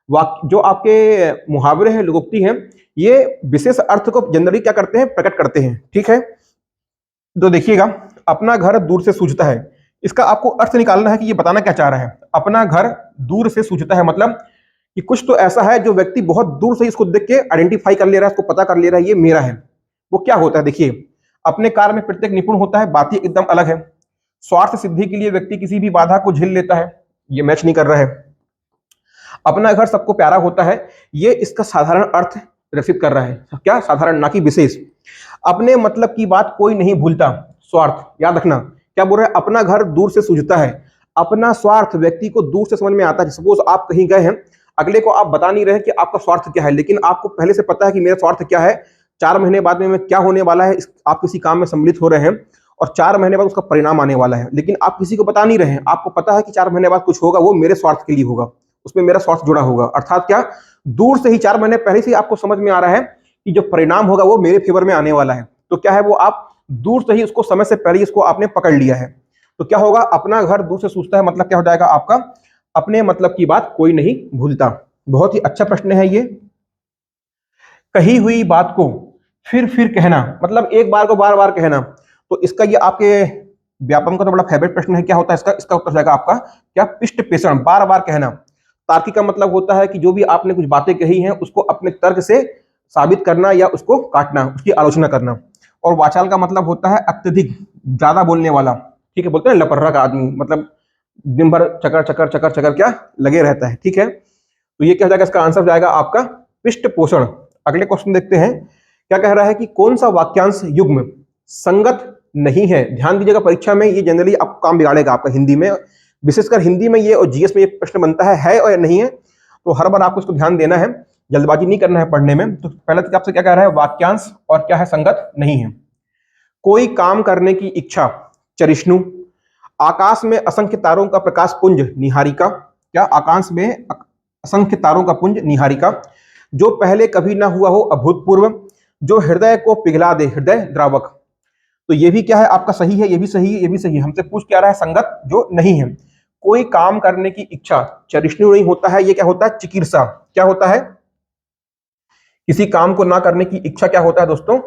[SPEAKER 1] जो आपके मुहावरे हैं, लोकोक्ति हैं, ये विशेष अर्थ को जनरली क्या करते हैं? प्रकट करते हैं, ठीक है। तो देखिएगा, अपना घर दूर से सूझता है, इसका आपको अर्थ निकालना है कि ये बताना क्या चाह रहा है। अपना घर दूर से सूझता है मतलब कि कुछ तो ऐसा है जो व्यक्ति बहुत दूर से इसको देख के आइडेंटिफाई कर ले रहा है, इसको पता कर ले रहा है ये मेरा है। वो क्या होता है? देखिए, अपने कार्य में प्रत्येक निपुण होता है, बात ही एकदम अलग है। स्वार्थ सिद्धि के लिए व्यक्ति किसी भी बाधा को झेल लेता है, ये मैच नहीं कर रहा है। अपना घर सबको प्यारा होता है, ये इसका साधारण अर्थ रचित कर रहा है, क्या? साधारण, ना कि विशेष। अपने मतलब की बात कोई नहीं भूलता, स्वार्थ, याद रखना। क्या बोल रहा है? अपना घर दूर से सूझता है, अपना स्वार्थ व्यक्ति को दूर से समझ में आता है। सपोज आप कहीं गए हैं, अगले को आप बता नहीं रहे कि आपका स्वार्थ क्या है, लेकिन आपको पहले से पता है कि मेरा स्वार्थ क्या है, 4 महीने बाद में क्या होने वाला है। आप किसी काम में सम्मिलित हो रहे हैं और 4 महीने बाद उसका परिणाम आने वाला है, लेकिन आप किसी को बता नहीं रहे हैं। आपको पता है कि 4 महीने बाद कुछ होगा, वो मेरे स्वार्थ के लिए होगा, उसमें मेरा स्वार्थ जुड़ा होगा। अर्थात क्या? दूर से ही 4 महीने पहले से आपको समझ में आ रहा है कि जो परिणाम होगा वो मेरे फेवर में आने वाला है। तो क्या है? वो आप दूर से ही उसको, समय से पहले इसको आपने पकड़ लिया है। तो क्या होगा? अपना घर दूर से सूझता है मतलब क्या हो जाएगा आपका? अपने मतलब की बात कोई नहीं भूलता। बहुत ही अच्छा प्रश्न है ये। कही हुई बात को फिर कहना, मतलब एक बार को बार बार कहना। तो इसका ये आपके व्यापम का तो बड़ा फेवरेट प्रश्न है। क्या होता है इसका उत्तर जाएगा आपका क्या? पिष्ट पेषण, बार बार कहना। तार्किक का मतलब होता है कि जो भी आपने कुछ बातें कही हैं उसको अपने तर्क से साबित करना या उसको काटना, उसकी आलोचना करना। और वाचाल का मतलब होता है अत्यधिक, ज्यादा बोलने वाला, ठीक है। बोलते हैं लपर्रा का आदमी, मतलब दिन भर चकर चकर चकर चकर क्या लगे रहता है, ठीक है। तो ये क्या हो जाएगा? इसका आंसर जाएगा आपका पृष्ठ पोषण। अगले क्वेश्चन देखते हैं, क्या कह रहा है कि कौन सा वाक्यांश युग्म संगत नहीं है। ध्यान दीजिएगा, परीक्षा में ये जनरली आपको काम बिगाड़ेगा आपका हिंदी में। विशेषकर हिंदी में ये और जीएस में ये प्रश्न बनता है और नहीं है, तो हर बार आपको इसको ध्यान देना है, जल्दबाजी नहीं करना है पढ़ने में। तो पहले तो आपसे क्या कह रहा है, वाक्यांश और क्या है, संगत नहीं है। कोई काम करने की इच्छा, चरिष्णु। आकाश में असंख्य तारों का प्रकाश पुंज, निहारिका। क्या, आकाश में असंख्य तारों का पुंज, निहारिका। जो पहले कभी ना हुआ हो, अभूतपूर्व। जो हृदय को पिघला दे, हृदय द्रावक। तो ये भी क्या है आपका, सही है, ये भी सही है, ये भी सही है। हमसे पूछ क्या रहा है, संगत जो नहीं है। कोई काम करने की इच्छा, चरिष्णु नहीं होता है, ये क्या होता है, चिकीर्षा। क्या होता है, किसी काम को ना करने की इच्छा क्या होता है दोस्तों,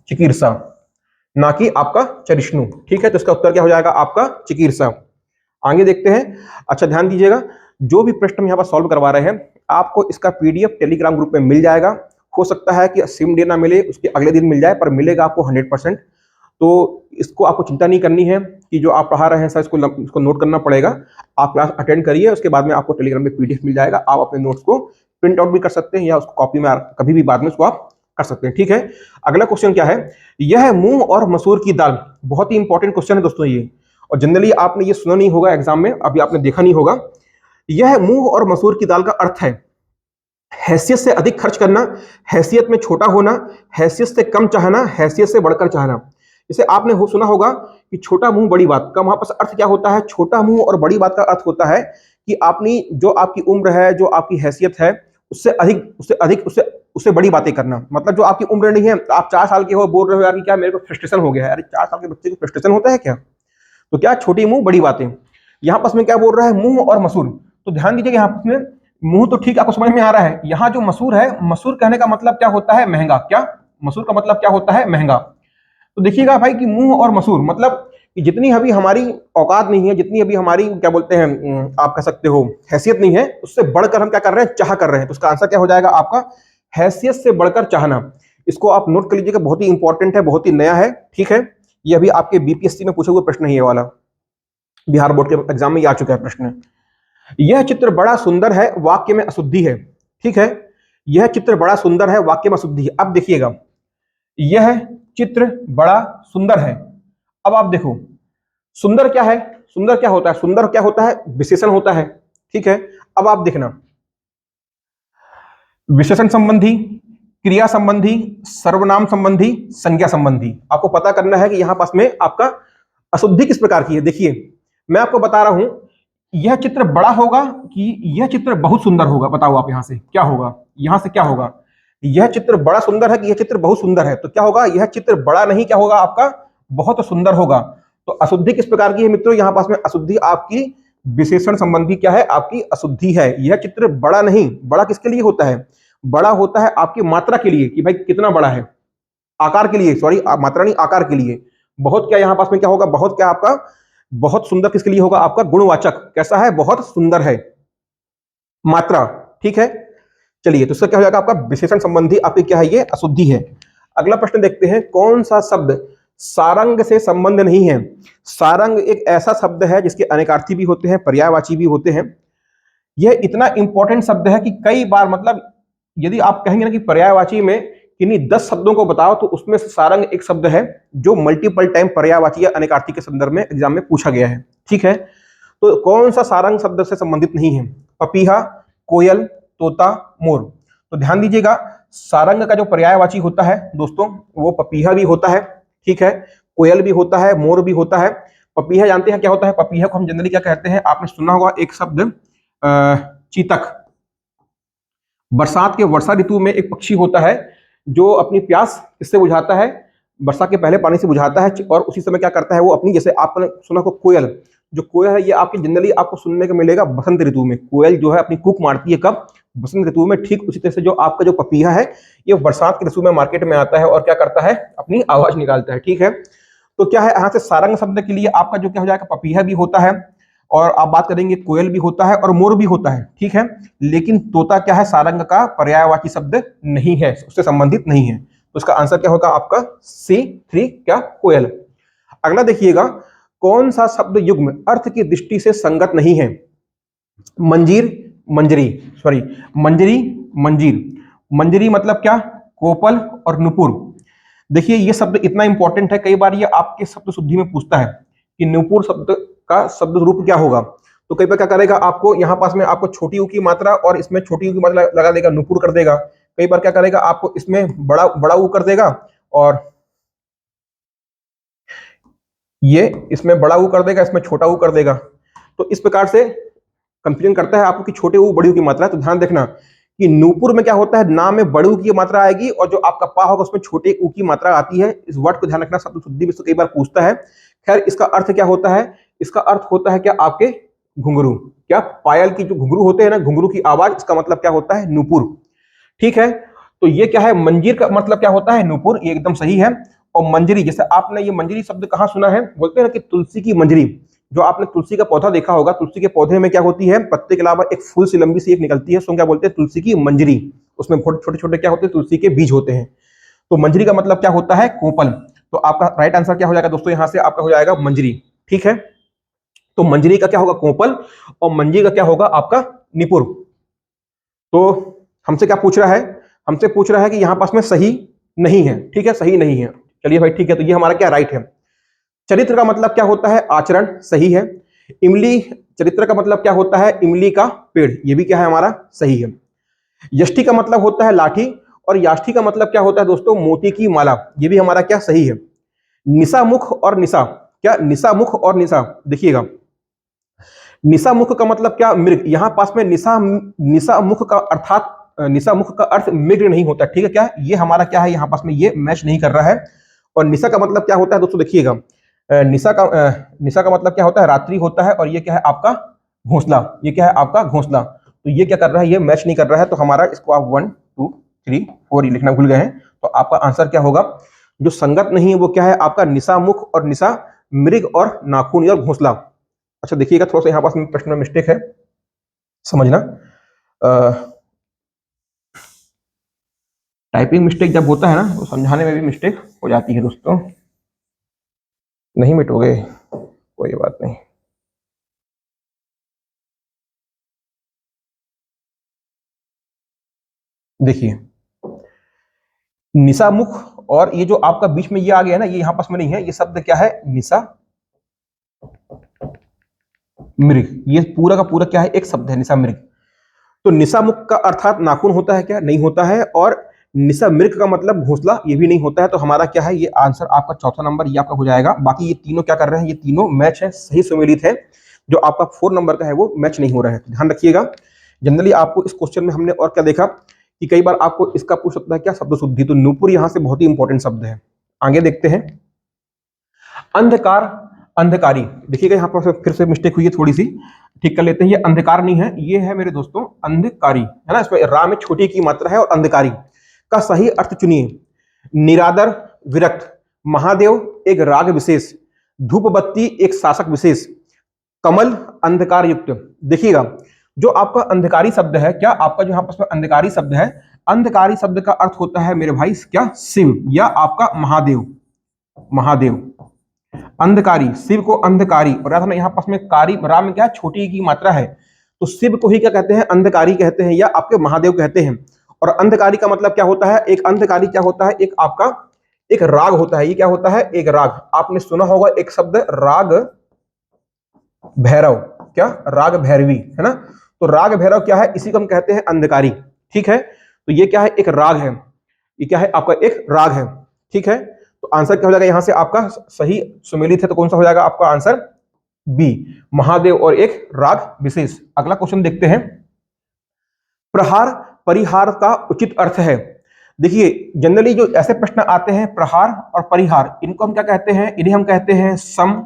[SPEAKER 1] चिकीर्षा, ना कि आपका चरिष्णु। ठीक है, तो इसका उत्तर क्या हो जाएगा आपका, चिकीर्षा। आगे देखते हैं। अच्छा ध्यान दीजिएगा, जो भी प्रश्न हम यहाँ पर सॉल्व करवा रहे हैं, आपको इसका पीडीएफ टेलीग्राम ग्रुप में मिल जाएगा। हो सकता है कि सेम डे ना मिले, उसके अगले दिन मिल जाए, पर मिलेगा आपको 100%। तो इसको आपको चिंता नहीं करनी है कि जो आप पढ़ा रहे हैं सर, इसको नोट करना पड़ेगा। आप क्लास अटेंड करिए, उसके बाद में आपको टेलीग्राम में पीडीएफ मिल जाएगा। आप अपने नोट्स को प्रिंट आउट भी कर सकते हैं या उसको कॉपी में कभी भी बाद में उसको आप कर सकते हैं। ठीक है, अगला क्वेश्चन क्या है, यह मूंग और मसूर की दाल। बहुत ही इंपॉर्टेंट क्वेश्चन है दोस्तों ये, और जनरली आपने ये सुना नहीं होगा एग्जाम में, अभी आपने देखा नहीं होगा। यह मूंग और मसूर की दाल का अर्थ है हैसियत से अधिक खर्च करना, हैसियत में छोटा होना, हैसियत से कम चाहना, हैसियत से बढ़कर चाहना। जैसे आपने सुना होगा कि छोटा मुंह बड़ी बात का, वहां पर अर्थ क्या होता है, छोटा मुंह और बड़ी बात का अर्थ होता है कि आपने जो आपकी उम्र है, जो आपकी हैसियत है, उससे अधिक उससे बड़ी बातें करना। मतलब जो आपकी उम्र नहीं है, आप 4 साल के हो, बोल रहे हो यार कि क्या मेरे को फ्रस्ट्रेशन हो गया है। अरे 4 साल के बच्चे को फ्रस्ट्रेशन होता है क्या? तो क्या, छोटी मुंह बड़ी बातें। यहाँ पर में क्या बोल रहा है, मुंह और मसूर। तो ध्यान दीजिए, यहाँ पर मुंह तो ठीक आपको समझ में आ रहा है, यहाँ जो मसूर है, मसूर कहने का मतलब क्या होता है, महंगा। क्या, मसूर का मतलब क्या होता है, महंगा। तो देखिएगा भाई कि मुंह और मसूर मतलब कि जितनी अभी हमारी औकात नहीं है, जितनी अभी हमारी क्या बोलते हैं, आप कह सकते हो हैसियत नहीं है, उससे बढ़कर हम क्या कर रहे हैं, चाह कर रहे हैं। तो उसका आंसर क्या हो जाएगा आपका, हैसियत से बढ़कर चाहना। इसको आप नोट कर लीजिएगा, बहुत ही इंपॉर्टेंट है, बहुत ही नया है। ठीक है, ये अभी आपके बीपीएससी में पूछे हुए प्रश्न है, ये वाला बिहार बोर्ड के एग्जाम में आ चुका है प्रश्न। यह चित्र बड़ा सुंदर है, वाक्य में अशुद्धि है। ठीक है, यह चित्र बड़ा सुंदर है, वाक्य में अशुद्धि है। अब देखिएगा, यह चित्र बड़ा सुंदर है। अब आप देखो, सुंदर क्या है, सुंदर क्या होता है, सुंदर क्या होता है, विशेषण होता है। ठीक है, अब आप देखना, विशेषण संबंधी, क्रिया संबंधी, सर्वनाम संबंधी, संज्ञा संबंधी। आपको पता करना है कि यहां पास में आपका अशुद्धि किस प्रकार की है। देखिए, मैं आपको बता रहा हूं, यह चित्र बड़ा होगा कि यह चित्र बहुत सुंदर होगा। बताओ आप, यहां से क्या होगा, यहां से क्या होगा, यह चित्र बड़ा सुंदर है कि यह चित्र बहुत सुंदर है। तो क्या होगा, यह चित्र बड़ा नहीं, क्या होगा आपका, बहुत सुंदर होगा। तो अशुद्धि किस प्रकार की है मित्रों, यहां पास में अशुद्धि आपकी विशेषण संबंधी क्या है, आपकी अशुद्धि है। यह चित्र बड़ा नहीं, बड़ा किसके लिए होता है, बड़ा होता है आपकी मात्रा के लिए कि भाई कितना बड़ा है, आकार के लिए, सॉरी मात्रा नहीं, आकार के लिए। बहुत क्या यहाँ पास में क्या होगा, बहुत क्या आपका, बहुत सुंदर किसके लिए होगा, आपका गुणवाचक। कैसा है, बहुत सुंदर है, मात्रा। ठीक है, चलिए, तो इसका क्या हो जाएगा आपका विशेषण संबंधी आपकी क्या है, ये अशुद्धि है। अगला प्रश्न देखते हैं, कौन सा शब्द सारंग से संबंध नहीं है। सारंग एक ऐसा शब्द है जिसके अनेकार्थी भी होते हैं, पर्यायवाची भी होते हैं। यह इतना इंपॉर्टेंट शब्द है कि कई बार, मतलब यदि आप कहेंगे ना कि पर्यायवाची में किन्हीं 10 शब्दों को बताओ, तो उसमें से सारंग एक शब्द है जो मल्टीपल टाइम पर्यायवाची या अनेकार्थी के संदर्भ में एग्जाम में पूछा गया है। ठीक है, तो कौन सा सारंग शब्द से संबंधित नहीं है, पपीहा, कोयल, तोता, मोर। तो ध्यान दीजिएगा, सारंग का जो पर्यायवाची होता है दोस्तों, वो पपीहा भी होता है। ठीक है, कोयल भी होता है, मोर भी होता है। पपीहा जानते हैं क्या होता है, पपीहा को हम जनरली क्या कहते हैं, आपने सुना होगा एक शब्द चीतक। बरसात के वर्षा ऋतु में एक पक्षी होता है जो अपनी प्यास किससे बुझाता है, वर्षा के पहले पानी से बुझाता है, और उसी समय क्या करता है वो अपनी, जैसे आपने सुना को कोयल, जो कोयल है ये आपकी जनरली आपको सुनने को मिलेगा बसंत ऋतु में। कोयल जो है अपनी कूक मारती है कब, बसंत ऋतु में। ठीक उसी तरह से जो आपका जो पपीहा है, ये बरसात के ऋतु में मार्केट में आता है और क्या करता है, अपनी आवाज निकालता है। ठीक है, तो क्या है, यहाँ से सारंग शब्द के लिए आपका जो क्या हो जाएगा, पपीहा भी होता है, और आप बात करेंगे कोयल भी होता है और मोर भी होता है। ठीक है, लेकिन तोता क्या है, सारंग का पर्यायवाची शब्द नहीं है, उससे संबंधित नहीं है। तो इसका आंसर क्या होगा आपका C3, क्या, कोयल। अगला देखिएगा, कौन सा शब्द युग्म अर्थ की दृष्टि से संगत नहीं है, मंजीर, मंजरी, सॉरी मंजरी, मंजीर। मंजरी मतलब क्या, कोपल और नुपुर। देखिए ये शब्द इतना इंपॉर्टेंट है, कई बार ये आपके शब्द शुद्धि में पूछता है कि नुपुर शब्द का शब्द रूप क्या होगा। तो कई बार क्या करेगा, आपको यहाँ पास में आपको छोटी ऊ की मात्रा और इसमें छोटी ऊ की मात्रा लगा देगा, नुपुर कर देगा। कई बार क्या करेगा, आपको इसमें बड़ा बड़ा ऊ कर देगा और ये इसमें बड़ा ऊ कर देगा, इसमें छोटा ऊ कर देगा। तो इस प्रकार से कंफ्यूजन करता है आपको कि छोटे ऊ बड़ी ऊ की मात्रा। तो ध्यान देखना कि नूपुर में क्या होता है, नाम में बड़ी ऊ की मात्रा आएगी और जो आपका पा होगा उसमें छोटे ऊ की मात्रा आती है। इस वर्ड को ध्यान रखना, शब्द शुद्धि में कई बार पूछता है। खैर, इसका अर्थ क्या होता है, इसका अर्थ होता है क्या, आपके घुंघरू। क्या पायल की जो घुंघरू होते हैं ना, घुंघरू की आवाज, इसका मतलब क्या होता है, नूपुर। ठीक है, तो ये क्या है, मंजीर का मतलब क्या होता है, नूपुर, ये एकदम सही है। और मंजरी, जैसे आपने ये मंजरी शब्द कहाँ सुना है, बोलते हैं ना कि तुलसी की मंजरी। जो आपने तुलसी का पौधा देखा होगा, तुलसी के पौधे में क्या होती है, पत्ते के अलावा एक फूल सी लंबी सी एक निकलती है, उसको क्या बोलते हैं, तुलसी की मंजरी। उसमें छोटे छोटे क्या होते हैं, तुलसी के बीज होते हैं। तो मंजरी का मतलब क्या होता है, कोपल। तो आपका राइट आंसर क्या हो जाएगा दोस्तों, यहां से आपका हो जाएगा मंजरी। ठीक है, तो मंजरी का क्या होगा, कोपल, और मंजरी का क्या होगा, आपका निपुर। तो हमसे क्या पूछ रहा है, हमसे पूछ रहा है कि यहां पास में सही नहीं है। ठीक है, सही नहीं है। चलिए भाई, ठीक है, तो ये हमारा क्या राइट है। चरित्र का मतलब क्या होता है, आचरण, सही है। इमली, चरित्र का मतलब क्या होता है, इमली का पेड़, ये भी क्या है हमारा, सही है। यष्टि का मतलब होता है लाठी, और याष्ठी का मतलब क्या होता है दोस्तों, मोती की माला, ये भी हमारा क्या, सही है। निशा मुख और निशा, क्या निशा मुख और निशा, देखिएगा, निशा मुख का मतलब क्या, मृग। यहां पास में निशा निशा मुख का अर्थात निशा मुख का अर्थ मृग नहीं होता। ठीक है, क्या ये हमारा क्या है, यहां पास में ये मैच नहीं कर रहा है। और निशा का मतलब क्या होता है दोस्तों, देखिएगा, निशा का मतलब क्या होता है, रात्रि होता है। और ये क्या है, आपका घोंसला, ये क्या है, आपका घोंसला। तो ये क्या कर रहा है, ये मैच नहीं कर रहा है। तो हमारा इसको आप 1 2 3 4 ये लिखना भूल गए हैं। तो आपका आंसर क्या होगा, जो संगत नहीं है वो क्या है, आपका निशा मुख और निशा मृग और नाखून और घोंसला। अच्छा देखिएगा, थोड़ा सा यहाँ पास प्रश्न में मिस्टेक है, समझना। टाइपिंग मिस्टेक जब होता है ना, तो समझाने में भी मिस्टेक हो जाती है दोस्तों। नहीं मिटोगे, कोई बात नहीं। देखिए, निशा मुख और ये जो आपका बीच में ये आ गया है ना, ये यहां पास में नहीं है। ये शब्द क्या है, निशा मृग, ये पूरा का पूरा क्या है, एक शब्द है, निशा मृग। तो निशा मुख का अर्थात नाखून होता है क्या, नहीं होता है। और निशा मृग का मतलब घोंसला, ये भी नहीं होता है। तो हमारा क्या है, ये आंसर आपका चौथा नंबर ये आपका हो जाएगा। बाकी ये तीनों क्या कर रहे हैं, ये तीनों मैच है, सही सुमेलित है। जो आपका 4 नंबर का है वो मैच नहीं हो रहा है, ध्यान रखिएगा। जनरली आपको इस क्वेश्चन में हमने और क्या देखा कि कई बार आपको इसका पूछ सकता है क्या, शब्द शुद्धि। तो नूपुर यहां से बहुत ही इंपॉर्टेंट शब्द है। आगे देखते हैं, अंधकार, अंधकारी। देखिएगा, यहाँ पर फिर से मिस्टेक हुई है थोड़ी सी, ठीक कर लेते हैं। ये अंधकार नहीं है, ये है मेरे दोस्तों अंधकारी, है ना। इसमें रा में छोटी की मात्रा है। और अंधकारी का सही अर्थ चुनिए। निरादर, विरक्त। महादेव एक राग विशेष। धूप बत्ती एक शासक विशेष। कमल अंधकार युक्त। देखिएगा, जो आपका अंधकारी शब्द है, क्या आपका जो यहाँ पर अंधकारी शब्द है, अंधकारी शब्द का अर्थ होता है मेरे भाई क्या, शिव या आपका महादेव। महादेव अंधकारी, शिव को अंधकारी। और याद है ना, यहाँ पास में कारी राम में क्या है, छोटी की मात्रा है। तो शिव को ही क्या कहते हैं, अंधकारी कहते हैं या आपके महादेव कहते हैं। और अंधकारी का मतलब क्या होता है, एक अंधकारी क्या होता है, एक आपका एक राग होता है। ये क्या होता है, एक राग। आपने सुना होगा एक शब्द राग भैरव, क्या राग भैरवी, है ना। तो राग भैरव क्या है, इसी को हम कहते हैं अंधकारी। ठीक है, तो ये क्या है, एक राग है। ये क्या है, आपका एक राग है। ठीक है, तो आंसर क्या हो जाएगा यहां से आपका, सही सुमेलित है तो कौन सा हो जाएगा आपका आंसर, बी, महादेव और एक राग विशेष। अगला क्वेश्चन देखते हैं, प्रहार परिहार का उचित अर्थ है। देखिए, जनरली जो ऐसे प्रश्न आते हैं, प्रहार और परिहार, इनको हम क्या कहते हैं, इन्हें हम कहते हैं सम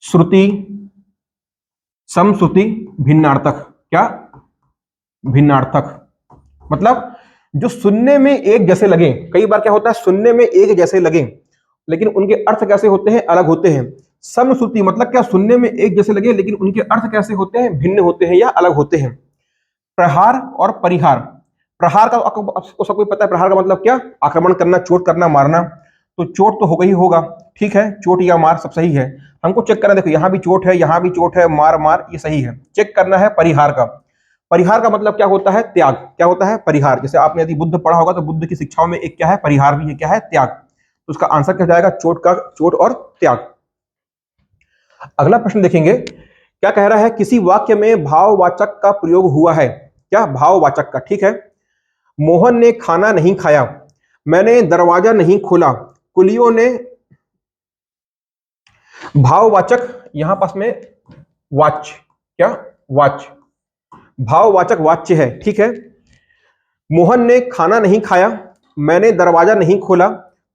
[SPEAKER 1] श्रुति, समश्रुति भिन्नार्थक। क्या, भिन्नार्थक मतलब जो सुनने में एक जैसे लगे। कई बार क्या होता है, सुनने में एक जैसे लगे लेकिन उनके अर्थ कैसे होते हैं, अलग होते हैं। समश्रुति मतलब क्या, सुनने में एक जैसे लगे लेकिन उनके अर्थ कैसे होते हैं, भिन्न होते हैं या अलग होते हैं। प्रहार और परिहार, प्रहार का आपको सबको पता है, प्रहार का मतलब क्या, आक्रमण करना, चोट करना, मारना। तो चोट तो होगा ही होगा, ठीक है, चोट या मार सब सही है। हमको चेक करना, देखो यहाँ भी चोट है, यहाँ भी चोट है, मार मार ये सही है। चेक करना है परिहार का। परिहार का मतलब क्या होता है, त्याग। क्या होता है, परिहार। जैसे आपने यदि बुद्ध पढ़ा होगा तो बुद्ध की शिक्षाओं में एक क्या है, परिहार भी है, क्या है, त्याग। तो उसका आंसर क्या जाएगा, चोट का, चोट और त्याग। अगला प्रश्न देखेंगे, क्या कह रहा है, किसी वाक्य में भाववाचक का प्रयोग हुआ है। क्या? भाववाचक का। ठीक है। मोहन ने खाना नहीं खाया, मैंने दरवाजा नहीं खोला, कुलियों ने। भाववाचक यहां पास में वाच्य, क्या? वाच्य, भाववाचक वाच्य है। ठीक है। मोहन ने खाना नहीं खाया, मैंने दरवाजा नहीं खोला,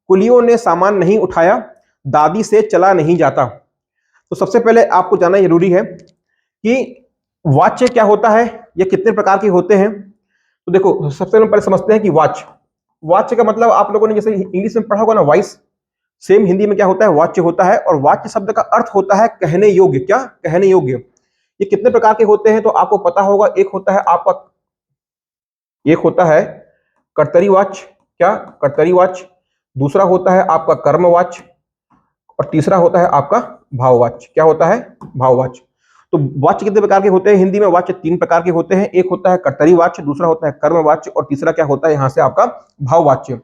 [SPEAKER 1] कुलियों ने सामान नहीं उठाया, दादी से चला नहीं जाता। तो सबसे पहले आपको जानना जरूरी है कि वाच्य क्या होता है, ये कितने प्रकार के होते हैं। तो देखो, सबसे पहले समझते हैं कि वाच्य, वाच्य का मतलब आप लोगों ने जैसे इंग्लिश में पढ़ा होगा ना, वॉइस, सेम हिंदी में क्या होता है, वाच्य होता है। और वाच्य शब्द का अर्थ होता है कहने योग्य। क्या? कहने योग्य। ये कितने प्रकार के होते हैं तो आपको पता होगा। एक होता है आपका, एक होता है कर्तरीवाच्य। क्या? कर्तरीवाच्य। दूसरा होता है आपका कर्मवाच्य, और तीसरा होता है आपका भाववाच्य। क्या होता है? भाववाच्य। तो वाच्य कितने प्रकार के होते हैं हिंदी में? वाच्य तीन प्रकार के होते हैं। एक होता है कर्तरीवाच्य, दूसरा होता है कर्मवाच्य, और तीसरा क्या होता है यहां से आपका भाववाच्य।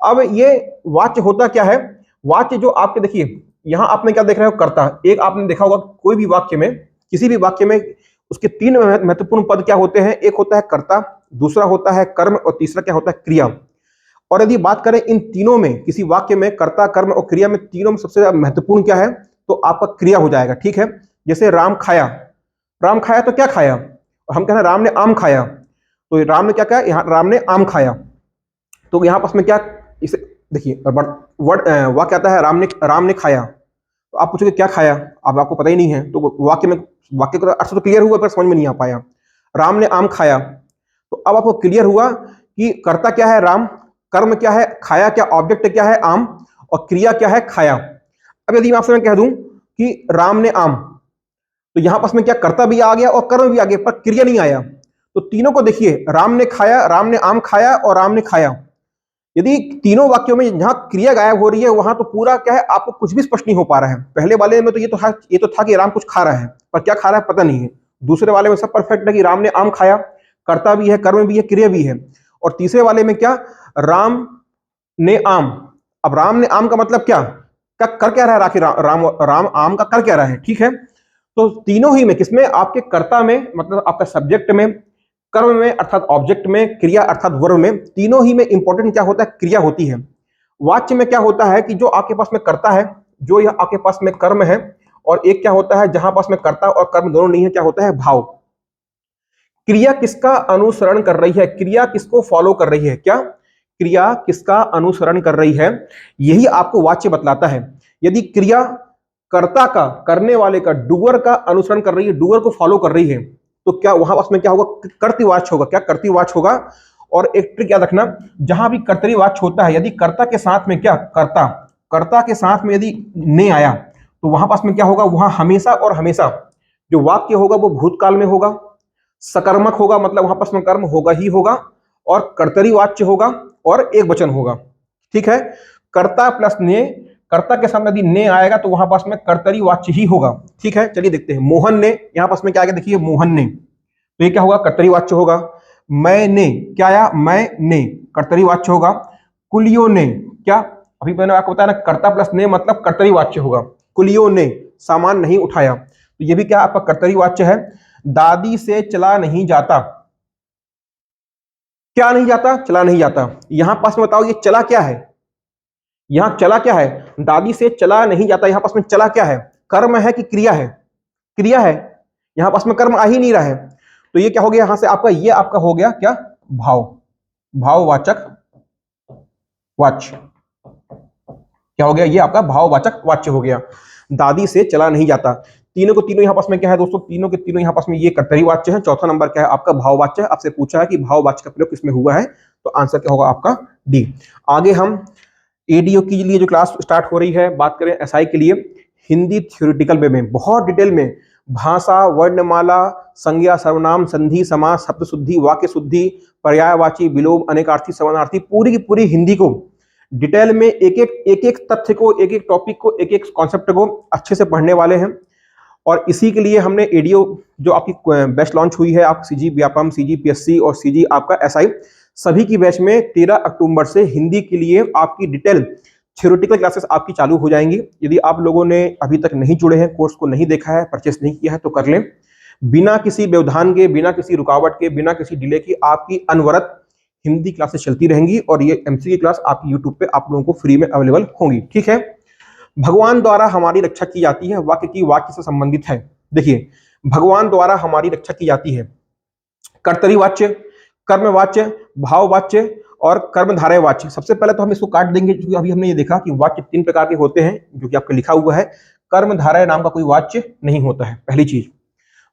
[SPEAKER 1] अब ये वाच्य होता क्या है? वाच्य जो आपके, देखिए यहां आपने क्या देख रहे हो, कर्ता। एक आपने देखा होगा कोई भी वाक्य में, किसी भी वाक्य में उसके तीन महत्वपूर्ण पद क्या होते हैं। एक होता है कर्ता, दूसरा होता है कर्म, और तीसरा क्या होता है, क्रिया। और यदि बात करें इन तीनों में, किसी वाक्य में कर्ता, कर्म और क्रिया में, तीनों में सबसे ज्यादा महत्वपूर्ण क्या है, तो आपका क्रिया हो जाएगा। ठीक है। जैसे राम खाया, राम खाया तो क्या खाया, हम कह रहे हैं राम ने आम खाया, तो राम ने क्या कहा, यहाँ राम ने आम खाया। तो यहाँ पास में क्या, इसे देखिए वर्ड, वाक्य आता है राम ने खाया। तो आप पूछोगे क्या खाया, अब आपको पता ही नहीं है, तो वाक्य में, वाक्य का अर्थ तो क्लियर हुआ पर समझ में नहीं आ पाया। राम ने आम खाया, तो अब आपको क्लियर हुआ कि कर्ता क्या है, राम, कर्म क्या है, खाया, क्या ऑब्जेक्ट क्या है, आम, और क्रिया क्या है, खाया। अब यदि मैं आपसे मैं कह दूं कि राम ने आम, तो यहां पास में क्या, कर्ता भी आ गया और कर्म भी आ गया, पर क्रिया नहीं आया। तो तीनों को देखिए, राम ने खाया, राम ने आम खाया, और राम ने खाया। यदि तीनों वाक्यों में जहां क्रिया गायब हो रही है, वहां तो पूरा क्या है, आपको कुछ भी स्पष्ट नहीं हो पा रहा है। पहले वाले में तो ये तो था कि राम कुछ खा रहा है, पर क्या खा रहा है पता नहीं है। दूसरे वाले में सब परफेक्ट है कि राम ने आम खाया, कर्ता भी है, कर्म भी है, क्रिया भी है। और तीसरे वाले में क्या, राम ने आम। अब राम ने आम का मतलब क्या, कर क्या रहा है, राखी राम राम आम का कर क्या रहा है। ठीक है। तो तीनों ही में, किसमें, आपके कर्ता में मतलब आपका सब्जेक्ट में, कर्म में अर्थात ऑब्जेक्ट में, क्रिया अर्थात वर्ब में, तीनों ही में इंपॉर्टेंट क्या होता है, क्रिया होती है। वाच्य में क्या होता है कि जो आपके पास में कर्ता है, जो यह आपके पास में कर्म है, और एक क्या होता है जहां पास में कर्ता और कर्म दोनों नहीं है, क्या होता है, भाव। क्रिया किसका अनुसरण कर रही है, क्रिया किसको फॉलो कर रही है, क्या, क्रिया किसका अनुसरण कर रही है, यही आपको वाच्य बतलाता है। यदि क्रिया कर्ता का, करने वाले का, डूअर का अनुसरण कर रही है, डूअर को फॉलो कर रही है, तो क्या वहां उसमें क्या होगा, कर्तृवाच्य होगा। क्या, कर्तृवाच्य होगा। और एक ट्रिक याद रखना, जहां भी कर्तृवाच्य होता है, यदि कर्ता के साथ में क्या, कर्ता, कर्ता के साथ में यदि ने आया, तो वहां पास में क्या होगा, वहां हमेशा और हमेशा जो वाक्य होगा वो भूतकाल में होगा, सकर्मक होगा, मतलब वहां पास में कर्म होगा ही होगा, और कर्तरीवाच्य होगा, और एक वचन होगा। ठीक है। कर्ता प्लस ने, कर्ता के सामने यदि ने आएगा तो वहां पास में कर्तरी वाच्य ही होगा। ठीक है। चलिए देखते हैं, मोहन ने, यहां पास में क्या आया, देखिए मोहन ने, तो ये क्या होगा, कर्तरी वाच्य होगा। मैंने, क्या आया, मैंने, कर्तरी वाच्य होगा। कुलियों ने, क्या, अभी मैंने आपको बताया ना, कर्ता प्लस ने मतलब कर्तरी वाच्य होगा। कुलियों ने सामान नहीं उठाया, तो ये भी क्या आपका कर्तरी वाच्य है। दादी से चला नहीं जाता, क्या नहीं जाता, चला नहीं जाता। यहां पास में बताओ ये चला क्या है, यहां चला क्या है, दादी से चला नहीं जाता, यहां पास में चला क्या है, कर्म है कि क्रिया है, क्रिया है। यहां पास में कर्म आ ही नहीं रहा है, तो ये क्या हो गया, यहां से आपका, ये आपका हो गया क्या, भाव, भाववाचक वाच्य। क्या हो गया, ये आपका भाववाचक वाच्य हो गया। दादी से चला नहीं जाता, तीनों को तीनों यहां पास में क्या है दोस्तों, तीनों के तीनों यहां पास में ये कर्तरी वाच्य है। चौथा नंबर क्या है आपका, भाववाच्य है। आपसे पूछा है कि भाववाच्य का प्रयोग किसमें हुआ है, तो आंसर क्या होगा आपका, डी। आगे हम एडीओ के लिए जो क्लास स्टार्ट हो रही है, बात करें एसआई के लिए, हिंदी थ्योरेटिकल वे में बहुत डिटेल में, भाषा, वर्णमाला, संज्ञा, सर्वनाम, संधि, समास, शब्द शुद्धि, वाक्य शुद्धि, पर्यायवाची, विलोम, अनेकार्थी, समानार्थी, पूरी की पूरी हिंदी को डिटेल में, एक एक तथ्य को, एक एक टॉपिक को, एक एक कॉन्सेप्ट को अच्छे से पढ़ने वाले हैं। और इसी के लिए हमने एडीओ जो आपकी बैच लॉन्च हुई है, आप सीजी व्यापम, सीजी पीएससी और सीजी आपका एसआई, सभी की बैच में 13 अक्टूबर से हिंदी के लिए आपकी डिटेल थ्योरेटिकल क्लासेस आपकी चालू हो जाएंगी। यदि आप लोगों ने अभी तक नहीं जुड़े हैं, कोर्स को नहीं देखा है, परचेस नहीं किया है, तो कर लें। बिना किसी व्यवधान के, बिना किसी रुकावट के, बिना किसी डिले की आपकी अनवरत हिंदी क्लासेस चलती रहेंगी और ये एमसीक्यू क्लास आपकी यूट्यूब पे आप लोगों को फ्री में अवेलेबल होंगी। ठीक है। भगवान द्वारा हमारी रक्षा की जाती है, वाक्य की वाक्य से संबंधित है। देखिए, भगवान द्वारा हमारी रक्षा की जाती है। कर्तरीवाच्य, कर्मवाच्य, भाववाच्य और कर्मधारय वाच्य। सबसे पहले तो हम इसको काट देंगे, क्योंकि अभी हमने ये देखा कि वाच्य 3 प्रकार के होते हैं, जो कि आपको लिखा हुआ है। कर्मधारय नाम का कोई वाच्य नहीं होता है, पहली चीज।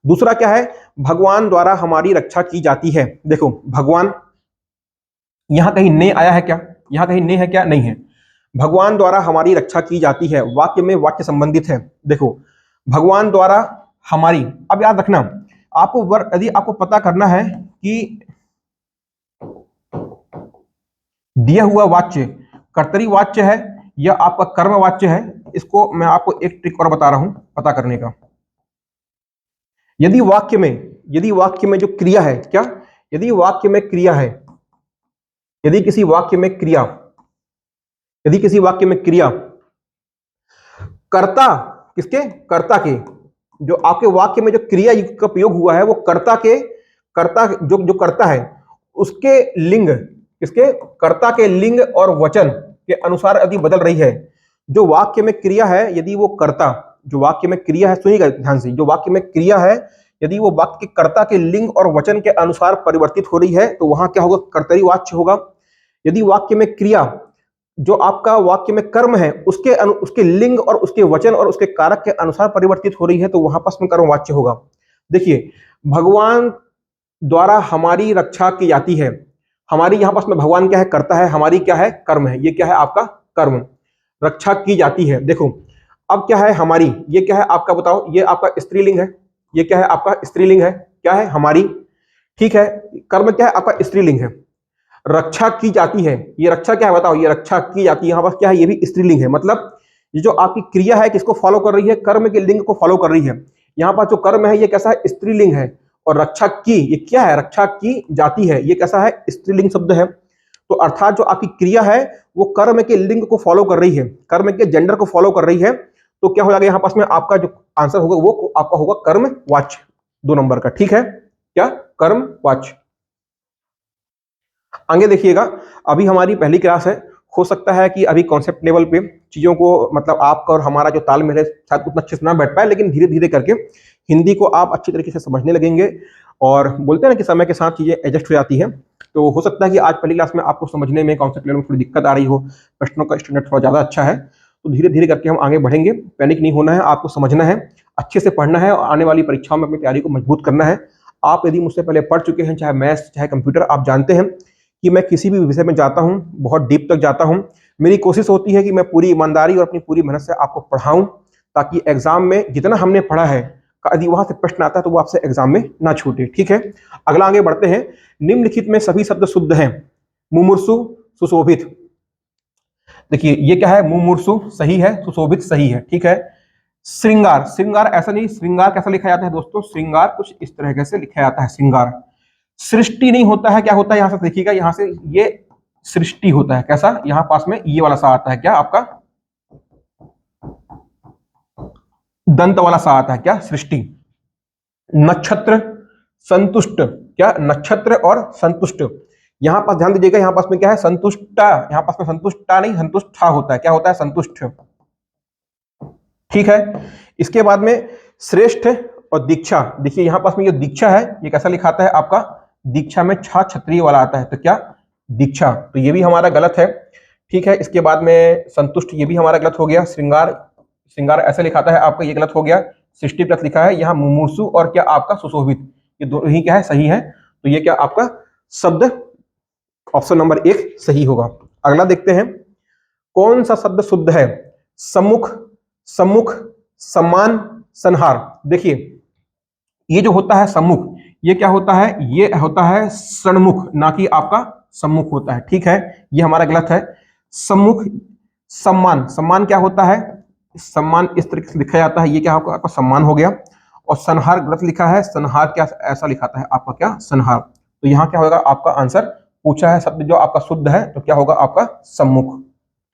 [SPEAKER 1] दूसरा क्या है, भगवान द्वारा हमारी रक्षा की जाती है। देखो, भगवान, यहां कहीं ने आया है क्या? यहां कहीं ने है क्या? नहीं है। भगवान द्वारा हमारी रक्षा की जाती है, वाक्य में वाक्य संबंधित है। देखो, भगवान द्वारा हमारी, अब याद रखना, आपको यदि आपको पता करना है कि दिया हुआ वाच्य कर्तरी वाच्य है या आपका कर्म वाच्य है, इसको मैं आपको एक ट्रिक और बता रहा हूं पता करने का। यदि वाक्य में जो क्रिया है, क्या, यदि वाक्य में क्रिया है, यदि किसी वाक्य में क्रिया, यदि किसी वाक्य में क्रिया कर्ता, किसके? कर्ता के, जो आपके वाक्य में जो क्रिया का प्रयोग हुआ है वो कर्ता के, कर्ता जो कर्ता है उसके लिंग, किसके? कर्ता के लिंग और वचन के अनुसार यदि बदल रही है, जो वाक्य में क्रिया है, यदि वो कर्ता, जो वाक्य में क्रिया है, सुनिएगा ध्यान से, जो वाक्य में क्रिया है यदि वो वाक्य के कर्ता के लिंग और वचन के अनुसार परिवर्तित हो रही है, तो वहां क्या होगा? कर्तरी वाच्य होगा। यदि वाक्य में क्रिया, जो आपका वाक्य में कर्म है, उसके लिंग और उसके वचन और उसके कारक के अनुसार परिवर्तित हो रही है, तो वहां पास में कर्म वाच्य होगा। देखिए, भगवान द्वारा हमारी रक्षा की जाती है, हमारी यहां पास में भगवान क्या है? कर्ता है, हमारी क्या है? कर्म है। ये क्या है? आपका कर्म। रक्षा की जाती है। देखो, अब क्या है? हमारी, ये क्या है आपका? बताओ, ये आपका स्त्रीलिंग है, ये क्या है? आपका स्त्रीलिंग है। क्या है? हमारी। ठीक है। कर्म क्या है? आपका स्त्रीलिंग है। रक्षा की जाती है, ये रक्षा क्या है? बताओ, ये रक्षा की जाती है, यहां पर क्या है? ये भी स्त्रीलिंग है। मतलब ये जो आपकी क्रिया है किसको फॉलो कर रही है? कर्म के लिंग को फॉलो कर रही है। यहां पर जो कर्म है ये कैसा है? स्त्रीलिंग है। और रक्षा की, ये क्या है? रक्षा की जाती है, ये कैसा है? स्त्रीलिंग शब्द है। तो अर्थात जो आपकी क्रिया है वो कर्म के लिंग को फॉलो कर रही है, कर्म के जेंडर को फॉलो कर रही है। तो क्या हो जाएगा यहां पास में? आपका जो आंसर होगा वो आपका होगा कर्म वाच्य, 2 नंबर का। ठीक है, क्या? कर्म वाच्य। आगे देखिएगा, अभी हमारी पहली क्लास है, हो सकता है कि अभी कॉन्सेप्ट लेवल पे चीजों को, मतलब आपका और हमारा जो तालमेल है शायद उतना अच्छे से ना बैठ पाए, लेकिन धीरे धीरे करके हिंदी को आप अच्छी तरीके से समझने लगेंगे। और बोलते हैं ना कि समय के साथ चीजें एडजस्ट हो जाती है। तो हो सकता है कि आज पहली क्लास में आपको समझने में, कॉन्सेप्ट लेवल में थोड़ी दिक्कत आ रही हो, प्रश्नों का स्टैंडर्ड थोड़ा ज्यादा अच्छा है, तो धीरे धीरे करके हम आगे बढ़ेंगे। पैनिक नहीं होना है, आपको समझना है, अच्छे से पढ़ना है और आने वाली परीक्षाओं में अपनी तैयारी को मजबूत करना है। आप यदि मुझसे पहले पढ़ चुके हैं, चाहे मैथ्स चाहे कंप्यूटर, आप जानते हैं कि मैं किसी भी विषय में जाता हूं, बहुत डीप तक जाता हूं। मेरी कोशिश होती है कि मैं पूरी ईमानदारी और अपनी पूरी मेहनत से आपको पढ़ाऊं, ताकि एग्जाम में जितना हमने पढ़ा है, यदि वहां से प्रश्न आता है तो वो आपसे एग्जाम में ना छूटे। ठीक है, अगला आगे बढ़ते हैं। निम्नलिखित में सभी शब्द शुद्ध हैं। मुमूर्षु, सुशोभित। देखिए, ये क्या है? मुमूर्षु सही है, सुशोभित सही है। ठीक है। श्रृंगार, श्रृंगार ऐसा नहीं, श्रृंगार कैसा लिखा जाता है दोस्तों? श्रृंगार कुछ इस तरह से लिखा जाता है, श्रृंगार। सृष्टि नहीं होता है, क्या होता है? यहां से देखिएगा, यहां से ये सृष्टि होता है। कैसा? यहां पास में ये वाला सा आता है, क्या आपका? दंत वाला सा आता है, क्या? सृष्टि। नक्षत्र, संतुष्ट। क्या? नक्षत्र और संतुष्ट। यहां पास ध्यान दीजिएगा, यहां पास में क्या है? संतुष्टा। यहां पास में संतुष्टा नहीं, संतुष्टा होता है। क्या होता है? संतुष्ट। ठीक है। इसके बाद में श्रेष्ठ और दीक्षा। देखिए, यहां पास में ये दीक्षा है, ये कैसा लिखाता है आपका? दीक्षा में छा क्षत्रिय वाला आता है, तो क्या? दीक्षा। तो ये भी हमारा गलत है। ठीक है। इसके बाद में संतुष्ट, ये भी हमारा गलत हो गया। श्रृंगार, श्रृंगार ऐसे लिखाता है आपका, ये गलत हो गया। सृष्टि प्लस लिखा है यहाँ। मुमूर्षु और क्या आपका? सुशोभित, ये दोनों ही क्या है? सही है। तो ये क्या आपका शब्द, ऑप्शन नंबर 1 सही होगा। अगला देखते हैं, कौन सा शब्द शुद्ध है? सम्मुख, सम्मुख, सम्मान, संहार। देखिए, ये जो होता है सम्मुख, ये क्या होता है? ये होता है सन्मुख, ना कि आपका सम्मुख होता है। ठीक है, ये हमारा गलत है। सम्मुख। सम्मान, सम्मान क्या होता है? सम्मान इस तरीके से लिखा जाता है, ये क्या होगा? आपका सम्मान हो गया। और संहार गलत लिखा है, संहार क्या ऐसा लिखाता है आपका? क्या? संहार। तो यहां क्या होगा आपका आंसर? पूछा है शब्द जो आपका शुद्ध है, तो क्या होगा आपका? सम्मुख।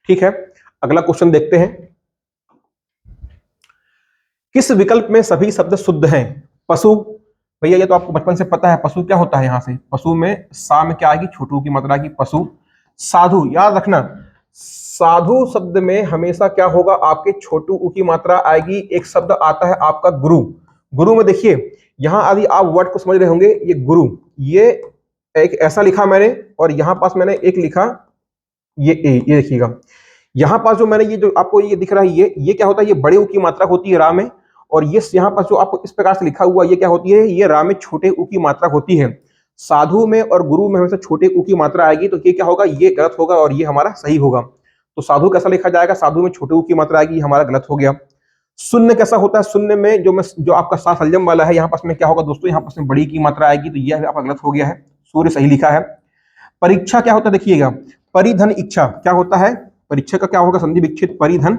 [SPEAKER 1] ठीक है। अगला क्वेश्चन देखते हैं। किस विकल्प में सभी शब्द शुद्ध हैं? पशु, भैया ये तो आपको बचपन से पता है। पशु क्या होता है? यहां से पशु में सा में क्या आएगी? छोटू की मात्रा की पशु। साधु, याद रखना, साधु शब्द में हमेशा क्या होगा? आपके छोटू उ की मात्रा आएगी। एक शब्द आता है आपका गुरु। गुरु में देखिए, यहां यदि आप वर्ड को समझ रहे होंगे, ये गुरु, ये एक ऐसा लिखा मैंने, और यहां पास मैंने एक लिखा ये ए, ये देखिएगा। यहां पास जो मैंने ये जो आपको ये दिख रहा है, ये क्या होता है? ये बड़े उ की मात्रा होती है रा में। और ये यहाँ पास जो आपको इस प्रकार से लिखा हुआ, ये क्या होती है? ये रा में छोटे उ की मात्रा होती है। साधु में और गुरु में हमेशा छोटे उ की मात्रा आएगी, तो ये क्या होगा? ये गलत होगा और ये हमारा सही होगा। तो साधु कैसा लिखा जाएगा? साधु में छोटे उ की मात्रा आएगी, ये हमारा गलत हो गया। शून्य कैसा होता है? शून्य में जो आपका सा सलजम वाला है, यहाँ पास में क्या होगा दोस्तों? यहाँ पास में बड़ी की मात्रा आएगी, तो यह आपका गलत हो गया है। सूर्य सही लिखा है। परीक्षा क्या होता है? देखिएगा, परिधन इच्छा क्या होता है? परीक्षा का क्या होगा? संधि विच्छेद परिधन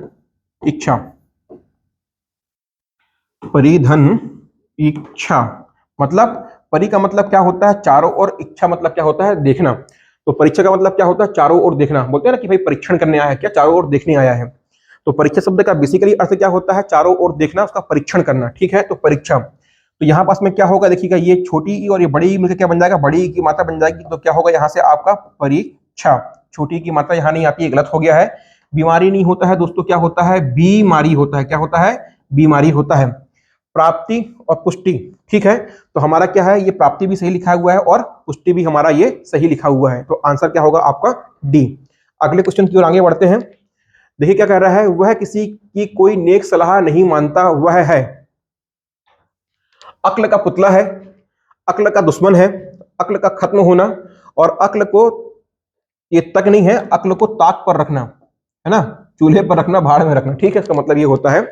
[SPEAKER 1] इच्छा। परिधन इच्छा मतलब परि का मतलब क्या होता है? चारों ओर। इच्छा मतलब क्या होता है? देखना। तो परीक्षा का मतलब क्या होता है? चारों ओर देखना। बोलते हैं ना कि भाई परीक्षण करने आया है, क्या चारों ओर देखने आया है। तो परीक्षा शब्द का बेसिकली अर्थ क्या होता है? चारों ओर देखना, उसका परीक्षण करना। ठीक है, तो परीक्षा। तो यहाँ पास में क्या होगा? देखिएगा, ये छोटी ई और ये बड़ी ई मिलकर क्या बन जाएगा? बड़ी ई की मात्रा बन जाएगी। तो क्या होगा यहाँ से? आपका परीक्षा। छोटी की मात्रा यहाँ नहीं आती है, गलत हो गया है। बीमारी नहीं होता है दोस्तों, क्या होता है? बीमारी होता है। क्या होता है? बीमारी होता है। प्राप्ति और पुष्टि, ठीक है, तो हमारा क्या है? ये प्राप्ति भी सही लिखा हुआ है और पुष्टि भी हमारा ये सही लिखा हुआ है। तो आंसर क्या होगा आपका? डी। अगले क्वेश्चन की ओर आगे बढ़ते हैं। देखिए क्या कह रहा है? वह किसी की कोई नेक सलाह नहीं मानता, वह है अक्ल का पुतला है, अक्ल का दुश्मन है, अक्ल का खत्म होना, और अक्ल को ये तक नहीं है, अक्ल को ताक पर रखना, है ना, चूल्हे पर रखना, भाड़ में रखना। ठीक है, इसका मतलब ये होता है।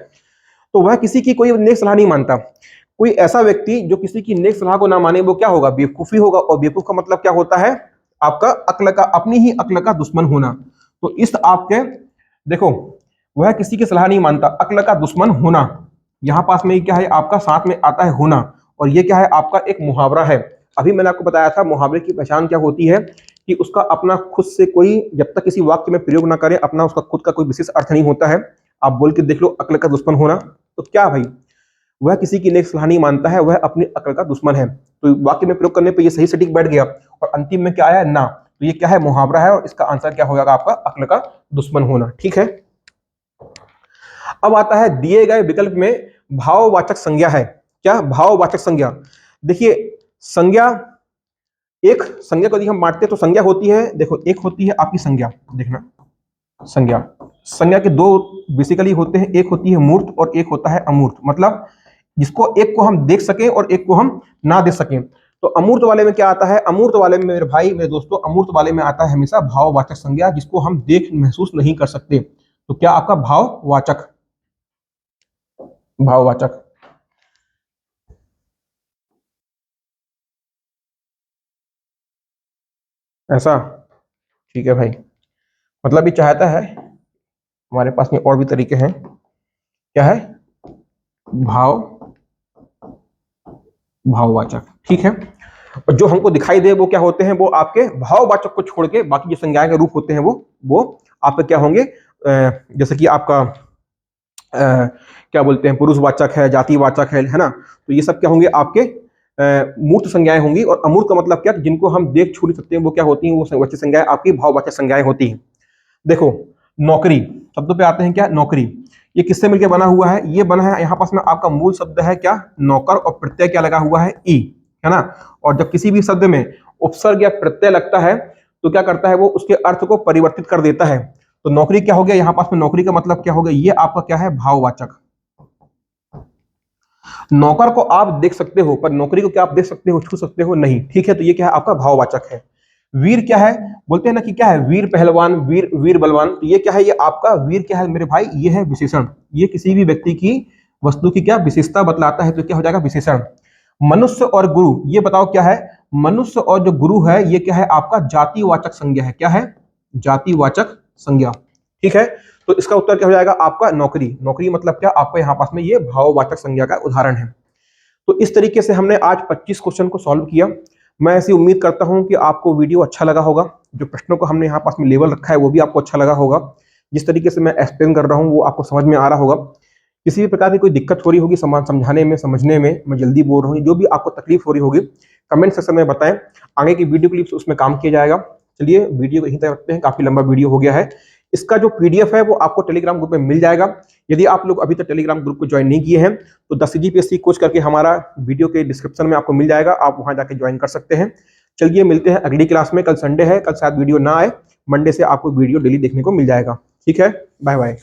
[SPEAKER 1] तो वह किसी की कोई नेक सलाह नहीं मानता। कोई ऐसा व्यक्ति जो किसी की नेक सलाह को ना माने, वो क्या होगा? बेवकूफी होगा। और बेवकूफ का मतलब क्या होता है? आपका अक्ल का, अपनी ही अक्ल का दुश्मन होना। तो इस आपके देखो, वह किसी की सलाह नहीं मानता, अक्ल का दुश्मन होना, यहां पास में क्या है? आपका साथ में आता है होना। और ये क्या है? आपका एक मुहावरा है। अभी मैंने आपको बताया था मुहावरे की पहचान क्या होती है, कि उसका अपना खुद से कोई, जब तक किसी वाक्य में प्रयोग ना करे, अपना उसका खुद का कोई विशेष अर्थ नहीं होता है। आप बोल के देख लो, अक्ल का दुश्मन होना। तो क्या भाई? वह किसी की नेक सलाह नहीं मानता है, वह अपनी अक्ल का दुश्मन है। तो वाक्य में प्रयोग करने पे ये सही सटीक बैठ गया। और अंतिम में क्या आया? ना। तो ये क्या है? मुहावरा है, और इसका आंसर क्या हो जाएगा आपका? अक्ल का दुश्मन होना। ठीक है, अब आता है दिए गए विकल्प में भाववाचक संज्ञा है क्या? भाववाचक संज्ञा, देखिए संज्ञा, एक संज्ञा को यदि हम बांटते हैं तो संज्ञा होती है, देखो एक होती है आपकी संज्ञा, देखना संज्ञा, संज्ञा के दो बेसिकली होते हैं, एक होती है मूर्त और एक होता है अमूर्त। मतलब जिसको एक को हम देख सकें और एक को हम ना देख सकें। तो अमूर्त वाले में क्या आता है? अमूर्त वाले में मेरे भाई, मेरे दोस्तों, अमूर्त वाले में आता है हमेशा भाववाचक संज्ञा, जिसको हम देख महसूस नहीं कर सकते। तो क्या आपका? भाववाचक। भाववाचक। ऐसा, ठीक है भाई, मतलब ये चाहता है, हमारे पास में और भी तरीके हैं। क्या है? भाव, भाववाचक, ठीक है। और जो हमको दिखाई दे वो क्या होते हैं? वो आपके भाववाचक को छोड़ के बाकी जो संज्ञाएं के रूप होते हैं वो आपके क्या होंगे? जैसे कि आपका क्या बोलते हैं, पुरुषवाचक है, जातिवाचक है ना। तो ये सब क्या होंगे? आपके मूर्त संज्ञाएं होंगी। और अमूर्त का मतलब क्या? जिनको हम देख छू नहीं सकते हैं, वो क्या होती हैं? वो वचन संज्ञाएं आपकी भाववाचक संज्ञाएं होती हैं। देखो, नौकरी शब्दों पे आते हैं। क्या? नौकरी, ये किससे मिलकर बना हुआ है? ये बना है यहाँ पास में आपका मूल शब्द है क्या? नौकर, और प्रत्यय क्या लगा हुआ है? ई, है ना। और जब किसी भी शब्द में उपसर्ग या प्रत्यय लगता है तो क्या करता है? वो उसके अर्थ को परिवर्तित कर देता है। तो नौकरी क्या हो गया यहाँ पास में? नौकरी का मतलब क्या हो गया? ये आपका क्या है? भाववाचक। नौकर को आप देख सकते हो, पर नौकरी को क्या आप देख सकते हो, छू सकते हो? नहीं। ठीक है, तो ये क्या है? आपका भाववाचक है। वीर क्या है? बोलते हैं ना कि क्या है? वीर पहलवान, वीर वीर बलवान। तो ये क्या है? ये आपका वीर क्या है मेरे भाई? ये है विशेषण। ये किसी भी व्यक्ति की, वस्तु की क्या विशेषता बतलाता है, तो क्या हो जाएगा? विशेषण। मनुष्य और गुरु, ये बताओ क्या है? मनुष्य और जो गुरु है, ये क्या है? आपका जातिवाचक संज्ञा है। क्या है? जातिवाचक संज्ञा। ठीक है, तो इसका उत्तर क्या हो जाएगा आपका? नौकरी। नौकरी मतलब क्या? आपको यहाँ पास में ये भाववाचक संज्ञा का उदाहरण है। तो इस तरीके से हमने आज 25 क्वेश्चन को सॉल्व किया। मैं ऐसी उम्मीद करता हूं कि आपको वीडियो अच्छा लगा होगा। जो प्रश्नों को हमने यहाँ पास में लेवल रखा है वो भी आपको अच्छा लगा होगा। जिस तरीके से मैं एक्सप्लेन कर रहा हूँ वो आपको समझ में आ रहा होगा। किसी भी प्रकार की कोई दिक्कत हो रही होगी समझाने में, समझने में, मैं जल्दी बोल रहा हूँ, जो भी आपको तकलीफ हो रही होगी कमेंट सेक्शन में बताएं, आगे की वीडियो क्लिप्स उसमें काम किया जाएगा। चलिए वीडियो को यहीं तक रखते हैं, काफी लंबा वीडियो हो गया है। इसका जो पीडीएफ है वो आपको टेलीग्राम ग्रुप में मिल जाएगा। यदि आप लोग अभी तक टेलीग्राम ग्रुप को ज्वाइन नहीं किए हैं तो 10 CGPSC कोच करके हमारा वीडियो के डिस्क्रिप्शन में आपको मिल जाएगा, आप वहां जाके ज्वाइन कर सकते हैं। चलिए मिलते हैं अगली क्लास में। कल संडे है, कल शायद वीडियो ना आए, मंडे से आपको वीडियो डेली देखने को मिल जाएगा। ठीक है, बाय बाय।